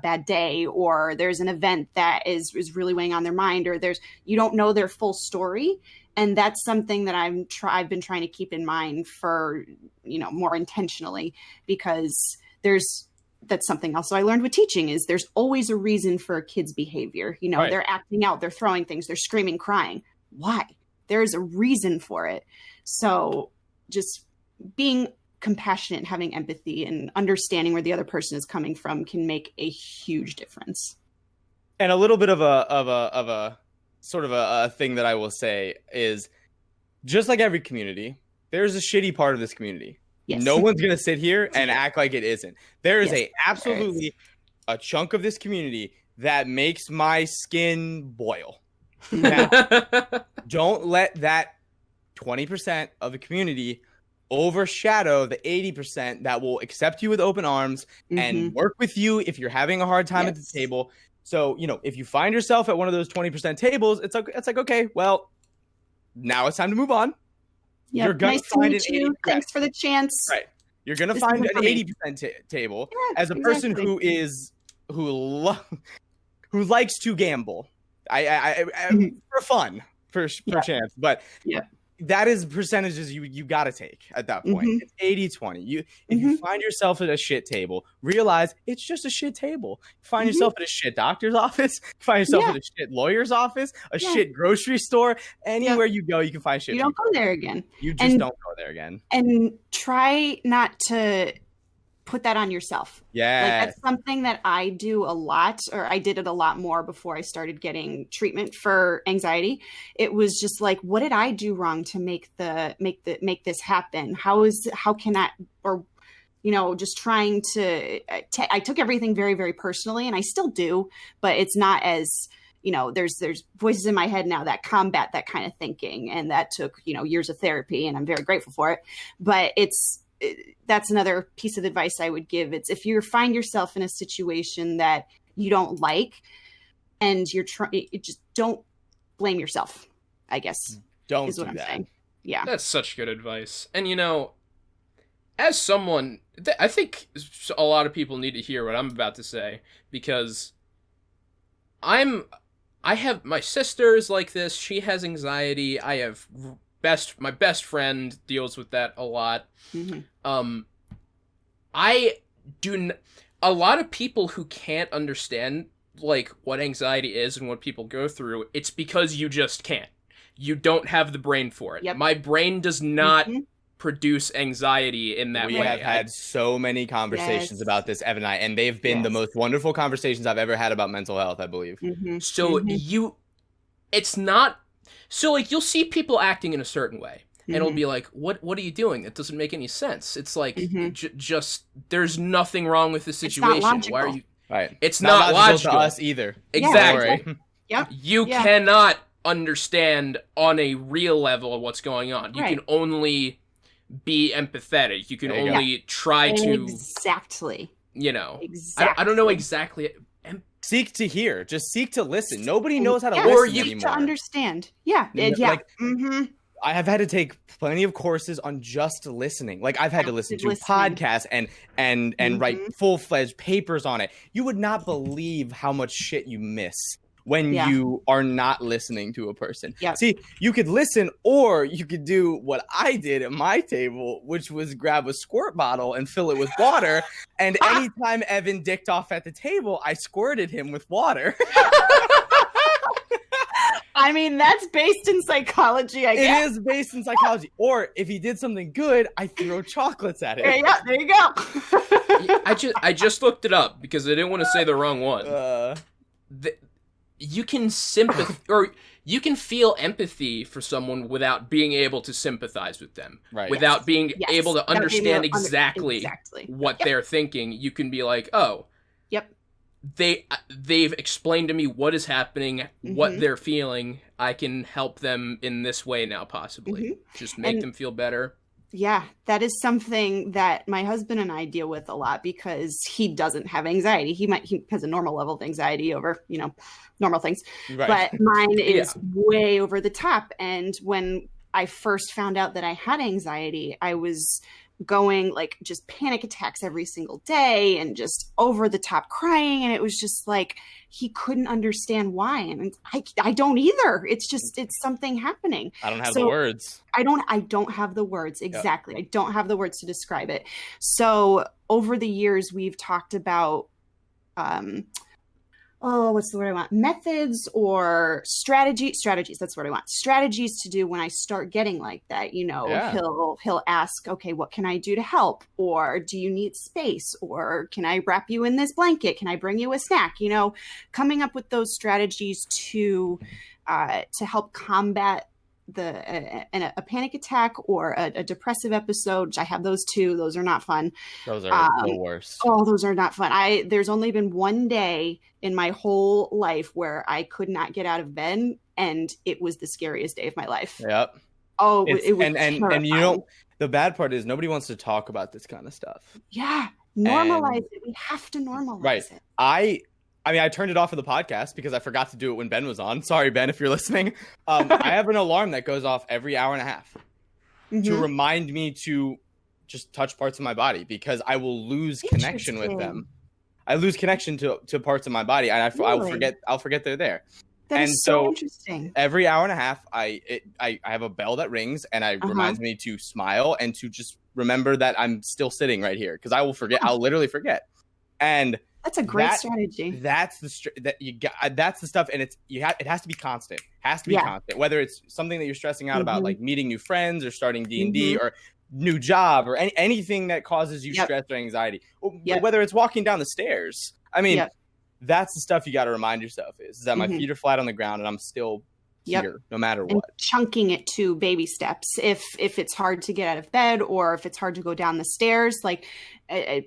bad day, or there's an event that is really weighing on their mind, or you don't know their full story. And that's something that I've been trying to keep in mind for, more intentionally, because that's something else I learned with teaching is there's always a reason for a kid's behavior. Right. They're acting out, they're throwing things, they're screaming, crying. Why? There's a reason for it. So just being compassionate, having empathy, and understanding where the other person is coming from can make a huge difference. And a little bit of a sort of a thing that I will say is, just like every community, there's a shitty part of this community. Yes. No one's going to sit here and act like it isn't. There is absolutely a chunk of this community that makes my skin boil. Now, don't let that 20% of the community overshadow the 80% that will accept you with open arms and work with you if you're having a hard time at the table. So, if you find yourself at one of those 20% tables, it's like, okay, well, now it's time to move on. Yep. You're going to find an 80%. Thanks for the chance. Right. You're going to find an 80% table as a person who likes to gamble. I for fun, for chance, but that is percentages you got to take at that point. It's 80-20. If you find yourself at a shit table, realize it's just a shit table. Find yourself at a shit doctor's office, find yourself at a shit lawyer's office, a shit grocery store, anywhere you go, you can find shit. You don't go there again. You just don't go there again. And try not to put that on yourself. Yeah. That's something that I do a lot, or I did it a lot more before I started getting treatment for anxiety. It was just like, what did I do wrong to make this happen? How can I, or, just trying to, I took everything very, very personally, and I still do, but it's not as, there's voices in my head now that combat that kind of thinking. And that took, years of therapy, and I'm very grateful for it. But that's another piece of advice I would give. It's if you find yourself in a situation that you don't like, and just don't blame yourself, I guess. Don't is what I'm saying. Yeah. That's such good advice. And as someone, I think a lot of people need to hear what I'm about to say, because I have, my sister is like this. She has anxiety. I have my best friend deals with that a lot. A lot of people who can't understand what anxiety is and what people go through, it's because you just can't. You don't have the brain for it. Yep. My brain does not produce anxiety in that way. We have had so many conversations about this, Evan and I, and they've been the most wonderful conversations I've ever had about mental health, I believe. So it's not, so you'll see people acting in a certain way. And it'll be like, what are you doing? That doesn't make any sense. It's like, just, there's nothing wrong with the situation. Why are you... Right. It's not logical to us either. Exactly. Yep. You cannot understand on a real level what's going on. You can only be empathetic. You can only try to... Exactly. I don't know exactly... Seek to hear. Just seek to listen. Nobody knows how to listen listen anymore. To understand. Yeah. I have had to take plenty of courses on just listening. I've had to listen to podcasts and write full-fledged papers on it. You would not believe how much shit you miss when you are not listening to a person. Yeah. See, you could listen, or you could do what I did at my table, which was grab a squirt bottle and fill it with water. And anytime Evan dicked off at the table, I squirted him with water. I mean, that's based in psychology, I guess. It is based in psychology. Or if he did something good, I throw chocolates at him. There you go. I just looked it up because I didn't want to say the wrong one. You can you can feel empathy for someone without being able to sympathize with them. Right. Without being able to understand exactly what they're thinking. You can be like, oh. Yep. They've explained to me what is happening, what they're feeling. I can help them in this way now, possibly. Just make them feel better. Yeah, that is something that my husband and I deal with a lot because he doesn't have anxiety. He has a normal level of anxiety over, normal things. Right. But mine Yeah. is way over the top. And when I first found out that I had anxiety, I was going like just panic attacks every single day and just over the top crying. And it was just like, he couldn't understand why. And I don't either. It's something happening. I don't have the words. I don't have the words. Exactly. Yep. I don't have the words to describe it. So over the years, we've talked about, what's the word I want? Methods or strategies. That's what I want. Strategies to do when I start getting like that. He'll ask, okay, what can I do to help? Or do you need space? Or can I wrap you in this blanket? Can I bring you a snack? Coming up with those strategies to help combat a panic attack or a depressive episode. I have those too. Those are not fun. Those are the worst. Oh, those are not fun. There's only been one day in my whole life where I could not get out of bed, and it was the scariest day of my life. Yep. Oh, it was and the bad part is nobody wants to talk about this kind of stuff. Yeah, normalize it. We have to normalize it. I turned it off for the podcast because I forgot to do it when Ben was on. Sorry, Ben, if you're listening. I have an alarm that goes off every hour and a half to remind me to just touch parts of my body because I will lose connection with them. I lose connection to parts of my body, and I'll forget they're there. That is so interesting. Every hour and a half, I have a bell that rings, and it reminds me to smile and to just remember that I'm still sitting right here because I will forget. I'll literally forget. And that's a great strategy. That's the stuff, and it has to be constant. Has to be constant. Whether it's something that you're stressing out about, like meeting new friends or starting D&D or new job or anything that causes you stress or anxiety. Whether it's walking down the stairs. I mean, that's the stuff you got to remind yourself is that my feet are flat on the ground and I'm still here no matter what. And chunking it to baby steps. If it's hard to get out of bed or if it's hard to go down the stairs, like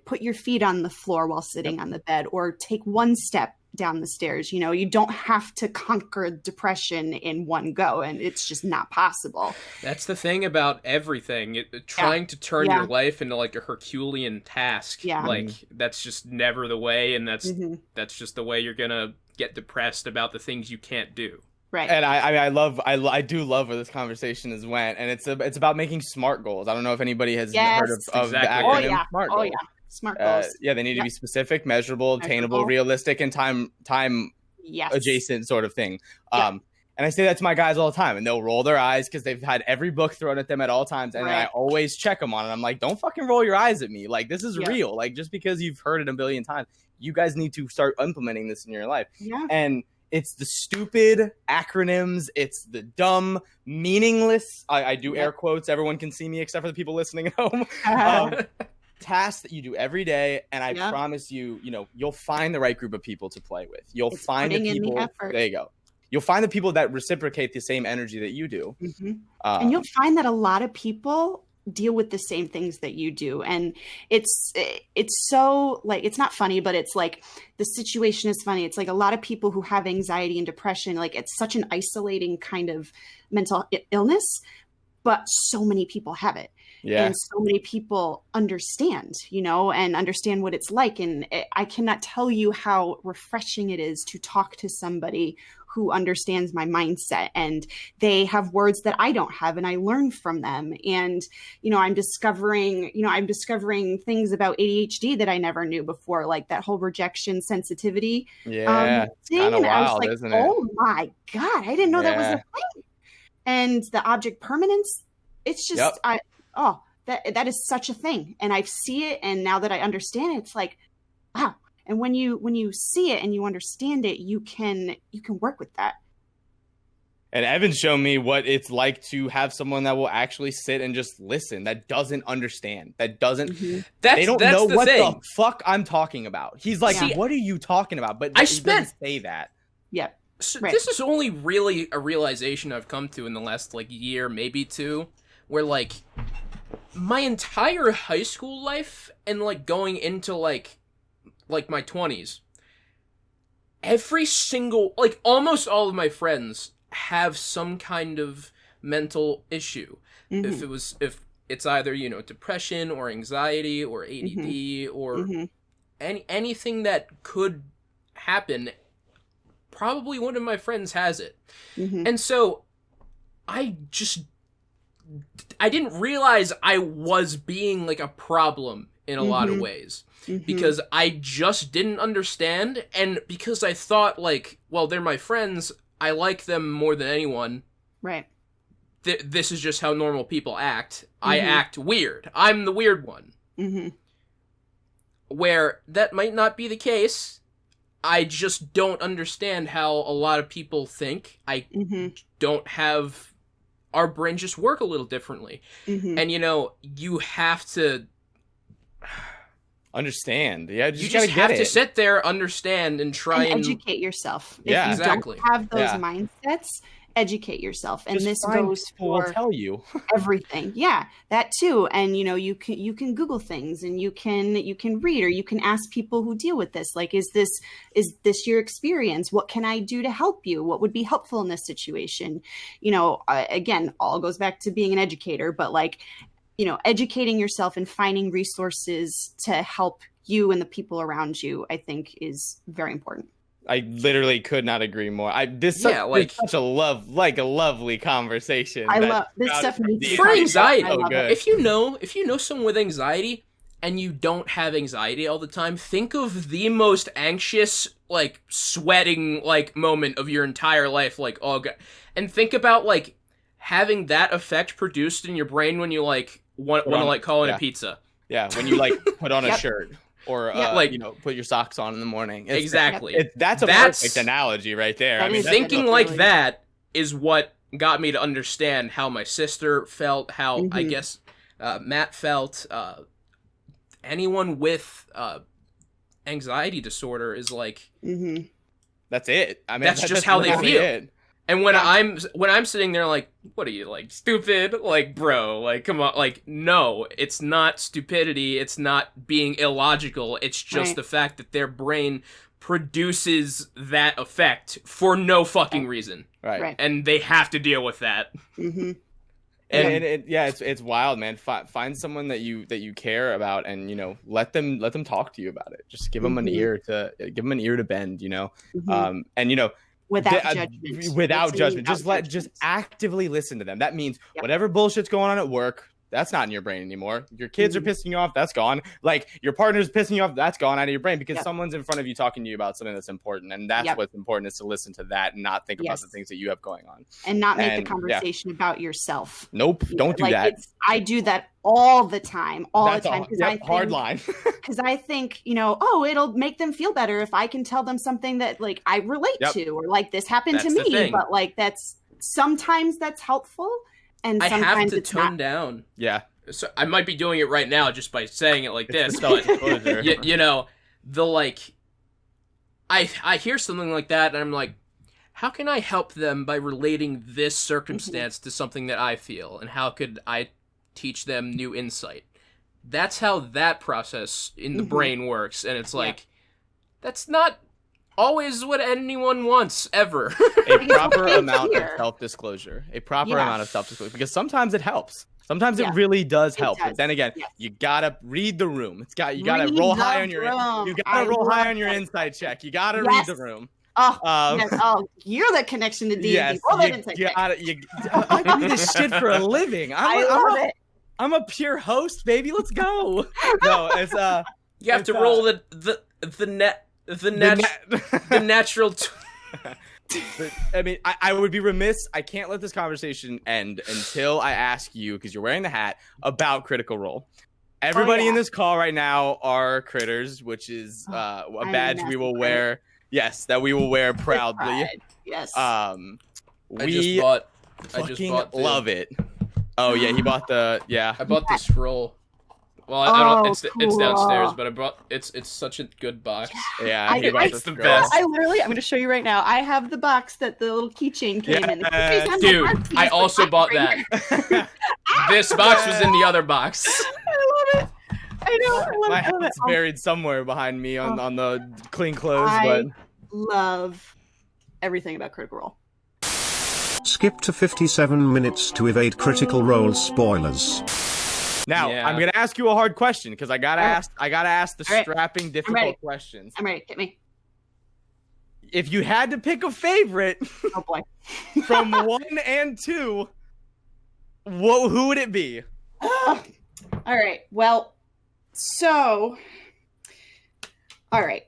put your feet on the floor while sitting on the bed or take one step down the stairs. You don't have to conquer depression in one go, and it's just not possible. That's the thing about everything. Trying to turn your life into like a Herculean task. Yeah. Like that's just never the way, and that's just the way you're gonna get depressed about the things you can't do. Right. And I do love where this conversation has went, and it's about making SMART goals. I don't know if anybody has heard of the acronym SMART goals. SMART goals. They need to be specific, measurable, attainable, realistic, and time adjacent sort of thing. And I say that to my guys all the time, and they'll roll their eyes because they've had every book thrown at them at all times, and I always check them on it. I'm like, don't fucking roll your eyes at me. Like, this is real. Like, just because you've heard it a billion times, you guys need to start implementing this in your life. Yeah. And it's the stupid acronyms. It's the dumb, meaningless. I do air quotes. Everyone can see me except for the people listening at home. Tasks that you do every day, and I promise you, you'll find the right group of people to play with. You'll find the people. There you go. You'll find the people that reciprocate the same energy that you do, and you'll find that a lot of people deal with the same things that you do, and it's so like it's not funny, but it's like the situation is funny. It's like a lot of people who have anxiety and depression, like it's such an isolating kind of mental illness, but so many people have it. Yeah. And so many people understand, and understand what it's like. And I cannot tell you how refreshing it is to talk to somebody who understands my mindset, and they have words that I don't have, and I learn from them. And, I'm discovering things about ADHD that I never knew before, like that whole rejection sensitivity. Yeah. It's kind of wild, isn't it? Oh my God. I didn't know that was a thing. And the object permanence, it's just, that is such a thing. And I see it. And now that I understand it, it's like, wow. And when you see it and you understand it, you can work with that. And Evan's shown me what it's like to have someone that will actually sit and just listen, that doesn't understand, that doesn't, they don't know what the fuck I'm talking about. He's like, what are you talking about? But he doesn't say that. Yeah. So this is only really a realization I've come to in the last year, maybe two, where my entire high school life and going into my 20s, every single almost all of my friends have some kind of mental issue. If it's either, you know, depression or anxiety or ADD or anything that could happen. Probably one of my friends has it. And so I didn't realize I was being like a problem in a lot of ways because I just didn't understand. And because I thought like, well, they're my friends. I like them more than anyone. Right. This is just how normal people act. I act weird. I'm the weird one. Where that might not be the case. I just don't understand how a lot of people think. I don't have... Our brains just work a little differently. And, you know, you have to... Understand. Yeah, you just have to sit there, understand, and try and... educate yourself. Yeah, if you exactly. don't have those mindsets, educate yourself. And just this goes for will tell you everything. Yeah, that too. And you know, you can Google things, and you can read, or you can ask people who deal with this. Like, is this your experience? What can I do to help you? What would be helpful in this situation? You know, again, all goes back to being an educator, but like, you know, educating yourself and finding resources to help you and the people around you, I think, is very important. I literally could not agree more. It's such a lovely conversation. I love this stuff. For anxiety, good. If you know someone with anxiety and you don't have anxiety all the time, think of the most anxious, like sweating, like moment of your entire life, like, oh god, and think about like having that effect produced in your brain when you like want to like call in a pizza. Yeah, when you like put on a shirt. Or like, you know, put your socks on in the morning. Exactly. That's a perfect analogy right there. I mean, thinking like that is what got me to understand how my sister felt, how I guess Matt felt. Anyone with anxiety disorder is like, that's it. I mean, that's just how they feel. And when I'm sitting there like, what are you, like, stupid? Like, bro, like, come on. Like, no, it's not stupidity. It's not being illogical. It's just the fact that their brain produces that effect for no fucking reason. Right. And they have to deal with that. It's wild, man. Find someone that you care about, and you know, let them talk to you about it. Just give them an ear to bend, you know. And you know, without judgment. Just actively listen to them. That means whatever bullshit's going on at work, that's not in your brain anymore. Your kids are pissing you off, that's gone. Like, your partner's pissing you off, that's gone out of your brain because someone's in front of you talking to you about something that's important. And that's what's important, is to listen to that and not think about the things that you have going on. And not make the conversation about yourself. Nope, don't do that. I do that all the time. Hard line. Because I think, you know, it'll make them feel better if I can tell them something that, like, I relate to, or like, this happened to me. But like, sometimes that's helpful. And I sometimes have to tone down. Yeah. So I might be doing it right now just by saying it like this, but you know, the like, I hear something like that and I'm like, how can I help them by relating this circumstance to something that I feel, and how could I teach them new insight? That's how that process in the brain works, and it's like, that's not always what anyone wants, ever. A proper amount of self-disclosure. Because sometimes it helps. Sometimes it really does help. But then again, you gotta read the room. You gotta roll high on your insight check. You gotta read the room. You're the connection to D&D. Yes, I do this shit for a living. I love it. I'm a pure host, baby. Let's go. No, it's you have to roll the natural. I mean, I would be remiss. I can't let this conversation end until I ask you, because you're wearing the hat, about Critical Role. Everybody in this call right now are critters, which is a badge we will wear. Yes, that we will wear proudly. Yes. I just bought love it. Oh yeah, he bought the I bought the scroll. Well, I don't. It's downstairs, but I brought. It's such a good box. Yeah, it's the best. I'm going to show you right now. I have the box that the little keychain came in. Dude, I also bought that. This box was in the other box. I love it. I know. My hat's buried somewhere behind me on the clean clothes. I love everything about Critical Role. Skip to 57 minutes to evade Critical Role spoilers. Now, Yeah. I'm gonna ask you a hard question because I gotta ask the All right. strapping, difficult questions. I'm ready. Hit me. If you had to pick a favorite Oh boy. from 1 and 2, who would it be? All right. Well, so, all right.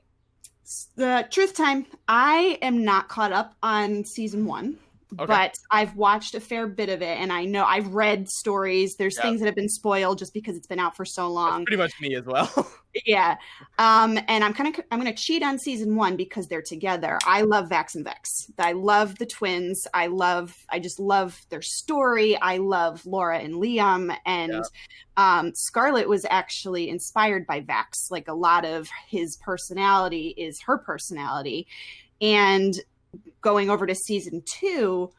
The truth time. I am not caught up on season 1. Okay. But I've watched a fair bit of it, and I know I've read stories. There's Yeah. things that have been spoiled just because it's been out for so long. That's pretty much me as well. Yeah. And I'm gonna cheat on season 1 because they're together. I love Vax and Vex. I love the twins. I just love their story. I love Laura and Liam. And Scarlet was actually inspired by Vax. Like, a lot of his personality is her personality. And going over to season 2,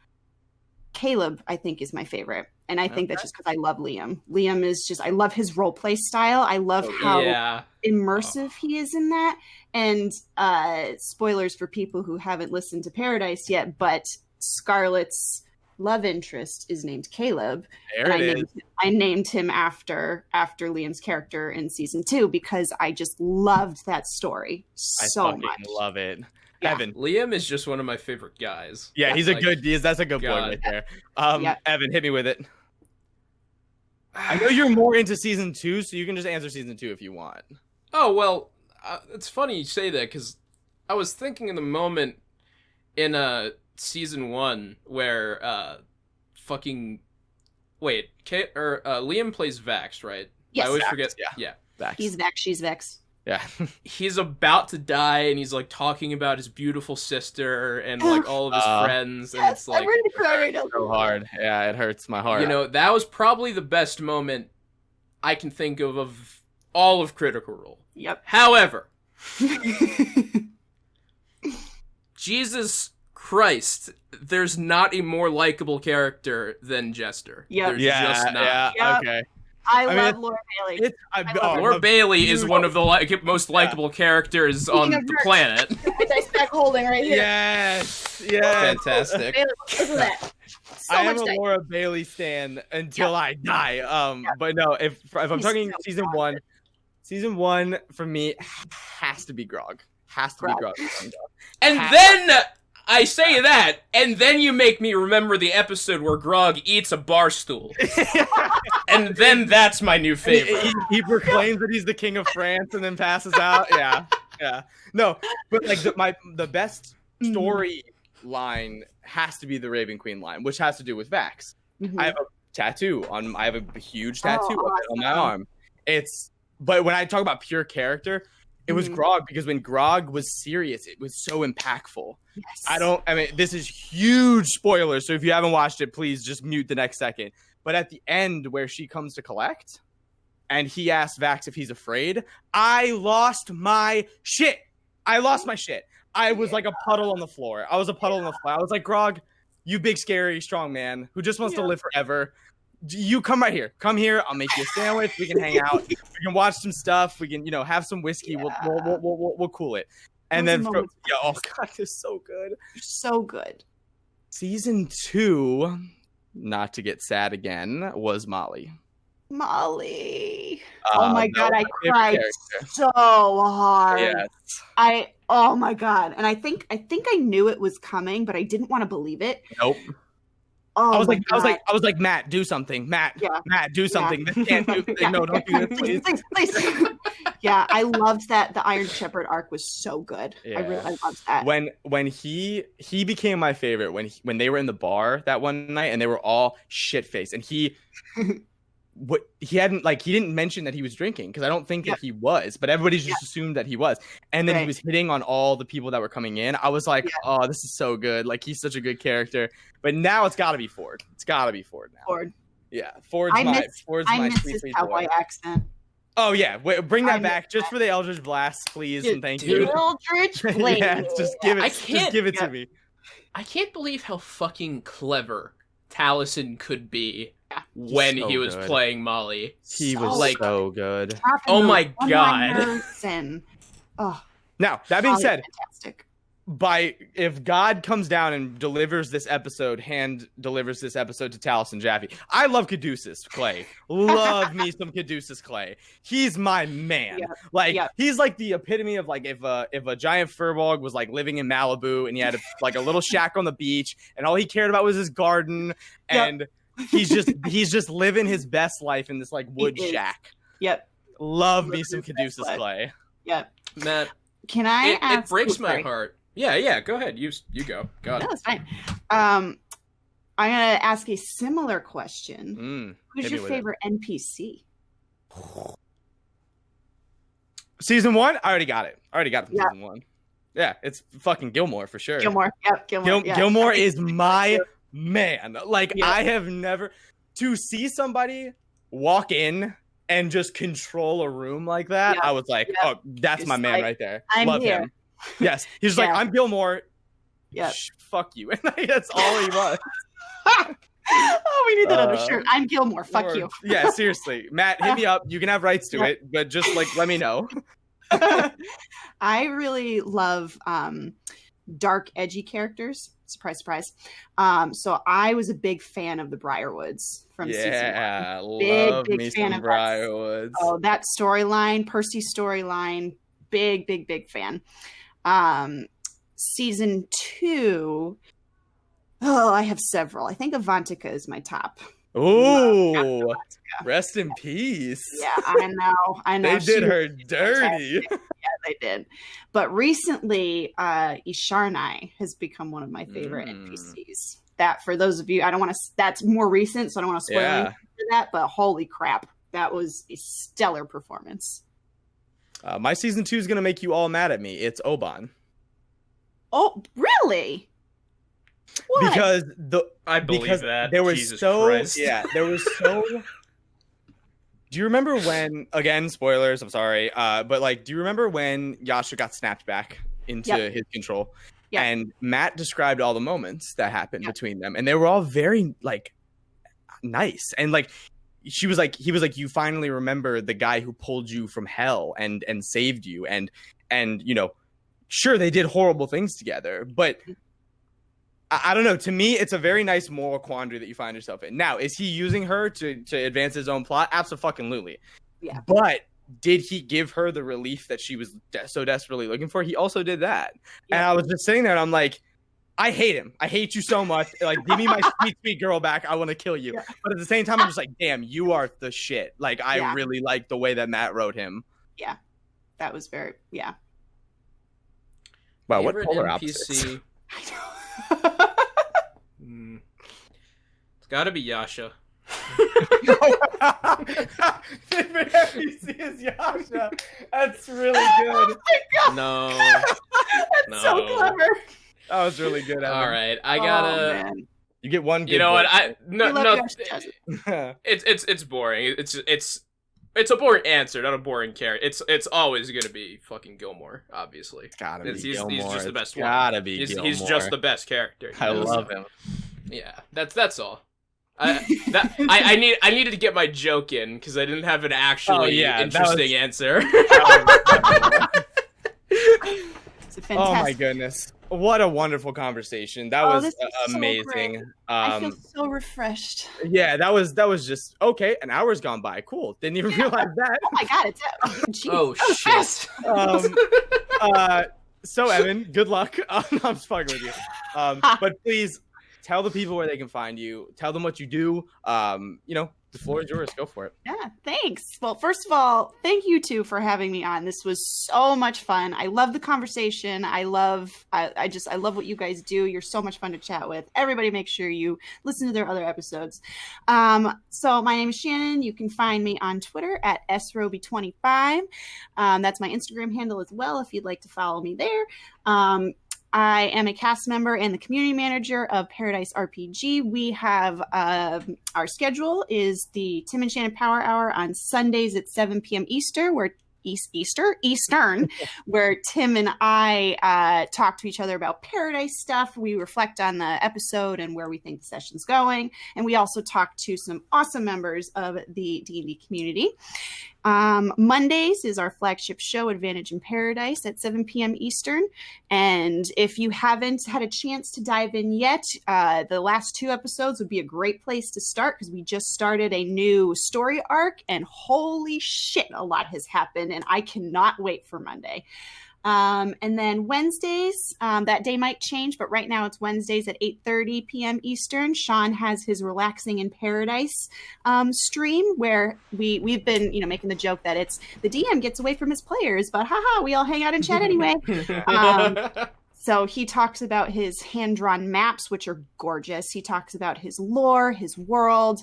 Caleb, I think, is my favorite. And I think that's just because I love Liam. Liam is just, I love his role play style. I love how immersive he is in that. And spoilers for people who haven't listened to Paradise yet, but Scarlett's love interest is named Caleb. I named him after Liam's character in season 2 because I just loved that story so much. I love it. Yeah. Evan. Liam is just one of my favorite guys. Yeah, he's that's a good boy God. right there. Yeah. Evan, hit me with it. I know you're more into season 2, so you can just answer season 2 if you want. Oh, well, it's funny you say that, because I was thinking in the moment in season 1 where fucking... Wait, Liam plays Vax, right? Yes. I always Vax, forget. yeah. Yeah. Vax. He's Vex, she's Vex. Yeah. He's about to die, and he's, like, talking about his beautiful sister and, like, all of his friends, and it's like... I'm ready to cry right now. So hard. Yeah, it hurts my heart. You know, that was probably the best moment I can think of all of Critical Role. Yep. However, Jesus Christ, there's not a more likable character than Jester. Yep. There's just not. Yeah, Yep. okay. I mean, love Laura Bailey. Laura Bailey is one of the most likable characters on Speaking of the her- planet. Dice back holding right here. Yes. Fantastic. Bailey, look at that. So I much am a dice. Laura Bailey stan until I die. But no, if I'm He's talking so season one for me has to be Grog. Has to be Grog. And then I say that, and then you make me remember the episode where Grog eats a bar stool. And then that's my new favorite. He proclaims that he's the king of France and then passes out. Yeah. No, but like the best story line has to be the Raven Queen line, which has to do with Vax. Mhm. I have a tattoo I have a huge tattoo Oh, of it on my arm. But when I talk about pure character, it was Mhm. Grog, because when Grog was serious, it was so impactful. Yes. This is huge spoilers, so if you haven't watched it, please just mute the next second. But at the end where she comes to collect and he asks Vax if he's afraid, I lost my shit. I was like a puddle on the floor. I was like, Grog, you big, scary, strong man who just wants to live forever. You come right here. Come here. I'll make you a sandwich. We can hang out. We can watch some stuff. We can, have some whiskey. Yeah. We'll cool it. And Those then, moments oh god, it's so good. so good. Season 2, not to get sad again, was Molly. Molly. Oh my god, I favorite cried character. so hard. Yes. Oh my god. And I think I knew it was coming, but I didn't want to believe it. Nope. Oh, I was like, Matt, do something. Matt, do something. This can't do. No, don't do this, please. please. Yeah, I loved that. The Iron Shepherd arc was so good. Yeah. I loved that. When he became my favorite when they were in the bar that one night and they were all shit faced and he didn't mention that he was drinking, because I don't think that he was, but everybody just assumed that he was. And then he was hitting on all the people that were coming in. I was like, oh, this is so good. Like, he's such a good character. But now it's got to be Ford. It's got to be Ford now. Ford. Yeah, Ford's I my miss sweet, his sweet cowboy boy. accent. Oh yeah, bring that I back miss just for the Eldritch Blast, please, and thank Dude. you. Eldritch Blade. Yeah, just give it. I Just can't- give it to me. I can't believe how fucking clever Taliesin could be when so he was good. playing Molly. He was like- so good. Dropping Oh those my God. one-liners and, oh, Now that being Molly's said, fantastic. if God comes down and delivers this episode to Talos and Jaffe. I love Caduceus Clay. Love me some Caduceus Clay. He's my man. He's like the epitome of like if a giant furball was like living in Malibu and he had like a little shack on the beach and all he cared about was his garden and he's just living his best life in this like wood shack. Love me some Caduceus Clay. Matt, can I ask? It breaks my heart. Yeah, go ahead. You go. Got it. That's fine. I'm gonna ask a similar question. Who's your favorite NPC? Season 1? I already got it. From season 1. Yeah, it's fucking Gilmore for sure. Gilmore. Gilmore is my man. Like I have never to see somebody walk in and just control a room like that. I was like, oh, that's my man right there. Love him. Yes, he's like, I'm Gilmore. Fuck you, and that's all he was. Oh, we need that other shirt. I'm Gilmore. Fuck you. Yeah, seriously, Matt, hit me up. You can have rights to it, but just like let me know. I really love dark, edgy characters. Surprise, surprise. So I was a big fan of the Briarwoods from season 1. Big fan of Briarwoods. Oh, that storyline, Percy's storyline. Big fan. Season 2. Oh, I have several. I think Avantika is my top. Oh, rest in peace. Yeah, I know. They did her dirty. Yeah, they did. But recently, Isharnai has become one of my favorite NPCs. That, for those of you, that's more recent, so I don't want to spoil anything for that, but holy crap, that was a stellar performance. My season 2 is going to make you all mad at me. It's Oban. Oh, really? What? Because I believe that. There was Jesus Christ. there was so. Do you remember when? Again, spoilers. I'm sorry, but like, do you remember when Yasha got snapped back into his control? Yeah. And Matt described all the moments that happened between them, and they were all very like nice and like. He was like, you finally remember the guy who pulled you from hell and saved you, and you know, sure they did horrible things together, but. I don't know. To me, it's a very nice moral quandary that you find yourself in. Now, is he using her to advance his own plot? Absolutely. Yeah. But did he give her the relief that she was so desperately looking for? He also did that. Yeah. And I was just sitting there and I'm like, I hate him. I hate you so much. Like, give me my sweet girl back. I want to kill you. Yeah. But at the same time, I'm just like, damn, you are the shit. Like, I really like the way that Matt wrote him. Yeah. That was very, Wow, what polar opposites? I know. It's gotta be Yasha. Favorite NPC is Yasha. That's really good. Oh no. That's so clever. That was really good. All right, I gotta. You get one. Good you know boy. what? It's boring. It's a boring answer, not a boring character. It's always gonna be fucking Gilmore, obviously. Gotta be Gilmore. He's just the best one. Gotta be Gilmore. He's just the best character. I love him. Yeah, that's all. I needed to get my joke in because I didn't have an actually interesting answer. It's a fantastic. Oh my goodness. What a wonderful conversation. That was amazing. So I feel so refreshed. Yeah, that was just okay. An hour's gone by. Cool. Didn't even realize that. Oh my god, it's shit. So Evan, good luck. I'm just fucking with you. But please tell the people where they can find you. Tell them what you do. You know, the floor is yours. Go for it. Yeah, thanks. Well, first of all, thank you two for having me on. This was so much fun. I love the conversation. I love what you guys do. You're so much fun to chat with. Everybody make sure you listen to their other episodes. So my name is Shannon. You can find me on Twitter at sroby25. That's my Instagram handle as well if you'd like to follow me there. I am a cast member and the community manager of Paradise RPG. We have our schedule is the Tim and Shannon Power Hour on Sundays at 7 p.m. Eastern, where Tim and I talk to each other about Paradise stuff. We reflect on the episode and where we think the session's going. And we also talk to some awesome members of the D&D community. Mondays is our flagship show, Advantage in Paradise, at 7 p.m. Eastern. And if you haven't had a chance to dive in yet, the last 2 episodes would be a great place to start because we just started a new story arc, and holy shit, a lot has happened, and I cannot wait for Monday. And then Wednesdays, that day might change, but right now it's Wednesdays at 8:30 p.m. Eastern. Sean has his Relaxing in Paradise stream where we've been, making the joke that it's the DM gets away from his players, but haha, we all hang out and chat anyway. So he talks about his hand-drawn maps, which are gorgeous. He talks about his lore, his world.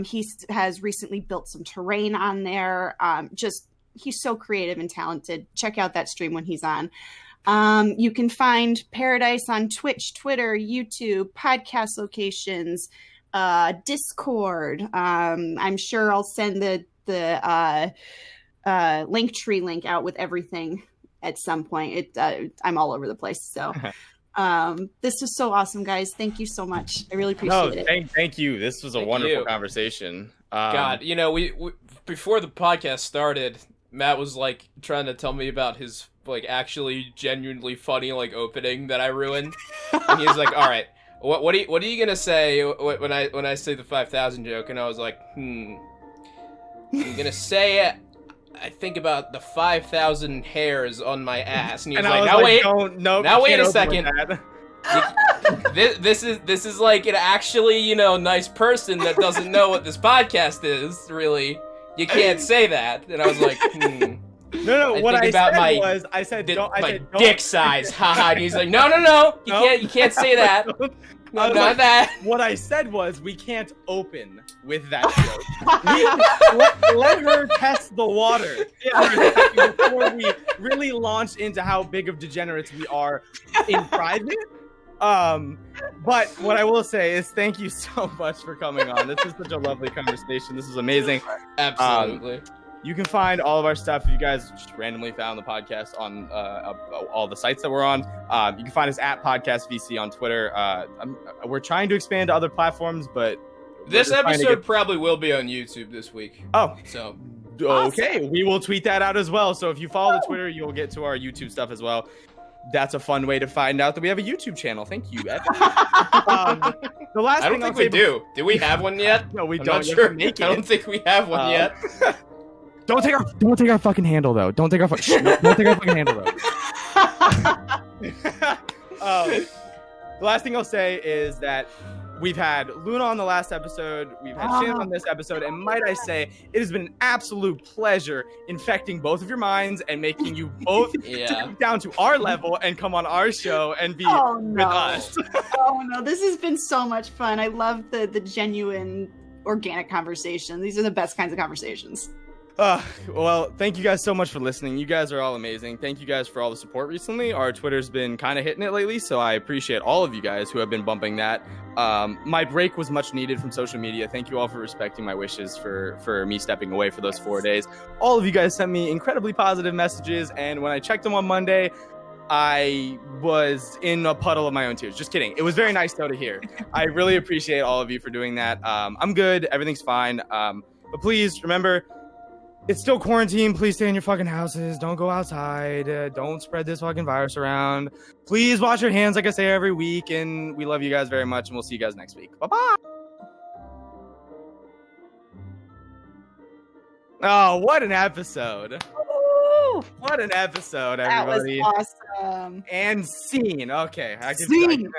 He has recently built some terrain on there. He's so creative and talented. Check out that stream when he's on. You can find Paradise on Twitch, Twitter, YouTube, podcast locations, Discord. I'm sure I'll send the Linktree link out with everything at some point. I'm all over the place. So this was so awesome, guys. Thank you so much. I really appreciate it. Thank you. This was a wonderful conversation. God, we before the podcast started, Matt was like trying to tell me about his like actually genuinely funny like opening that I ruined, and he's like, "All right, what are you gonna say when I say the 5,000 joke?" And I was like, I'm gonna say I think about the 5,000 hairs on my ass, and he was like, "Now wait, now wait a second." This is like an actually nice person that doesn't know what this podcast is really. You can't say that. And I was like, No. What I said I said dick size. Haha. And he's like, no. You can't say that. No, not that. What I said was we can't open with that joke. let her test the water before we really launch into how big of degenerates we are in private. But what I will say is thank you so much for coming on. This is such a lovely conversation. This is amazing. Absolutely. You can find all of our stuff if you guys just randomly found the podcast on all the sites that we're on. You can find us at Podcast VC on Twitter. We're trying to expand to other platforms, but this episode probably will be on YouTube this week. Oh, so okay, awesome. We will tweet that out as well. So if you follow the Twitter, you'll get to our YouTube stuff as well. That's a fun way to find out that we have a YouTube channel. Thank you, Evan. The last I don't think we do. Do we have one yet? No, we I'm don't. Not sure. I don't think we have one yet. Don't take our fucking handle though. Don't take our fucking handle though. The last thing I'll say is that we've had Luna on the last episode. We've had Shannon on this episode. And might I say, it has been an absolute pleasure infecting both of your minds and making you both come down to our level and come on our show and be with us. Oh, no. This has been so much fun. I love the genuine, organic conversation. These are the best kinds of conversations. Well, thank you guys so much for listening. You guys are all amazing. Thank you guys for all the support recently. Our Twitter's been kind of hitting it lately, so I appreciate all of you guys who have been bumping that. My break was much needed from social media. Thank you all for respecting my wishes for me stepping away for those 4 days. All of you guys sent me incredibly positive messages, and when I checked them on Monday, I was in a puddle of my own tears. Just kidding. It was very nice, though, to hear. I really appreciate all of you for doing that. I'm good. Everything's fine. But please, remember, it's still quarantine. Please stay in your fucking houses. Don't go outside. Don't spread this fucking virus around. Please wash your hands like I say every week. And we love you guys very much. And we'll see you guys next week. Bye-bye. Oh, what an episode. Ooh, what an episode, everybody. That was awesome. And scene. Okay. Scene.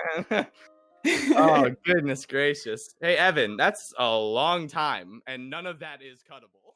Oh, goodness gracious. Hey, Evan, that's a long time. And none of that is cuttable.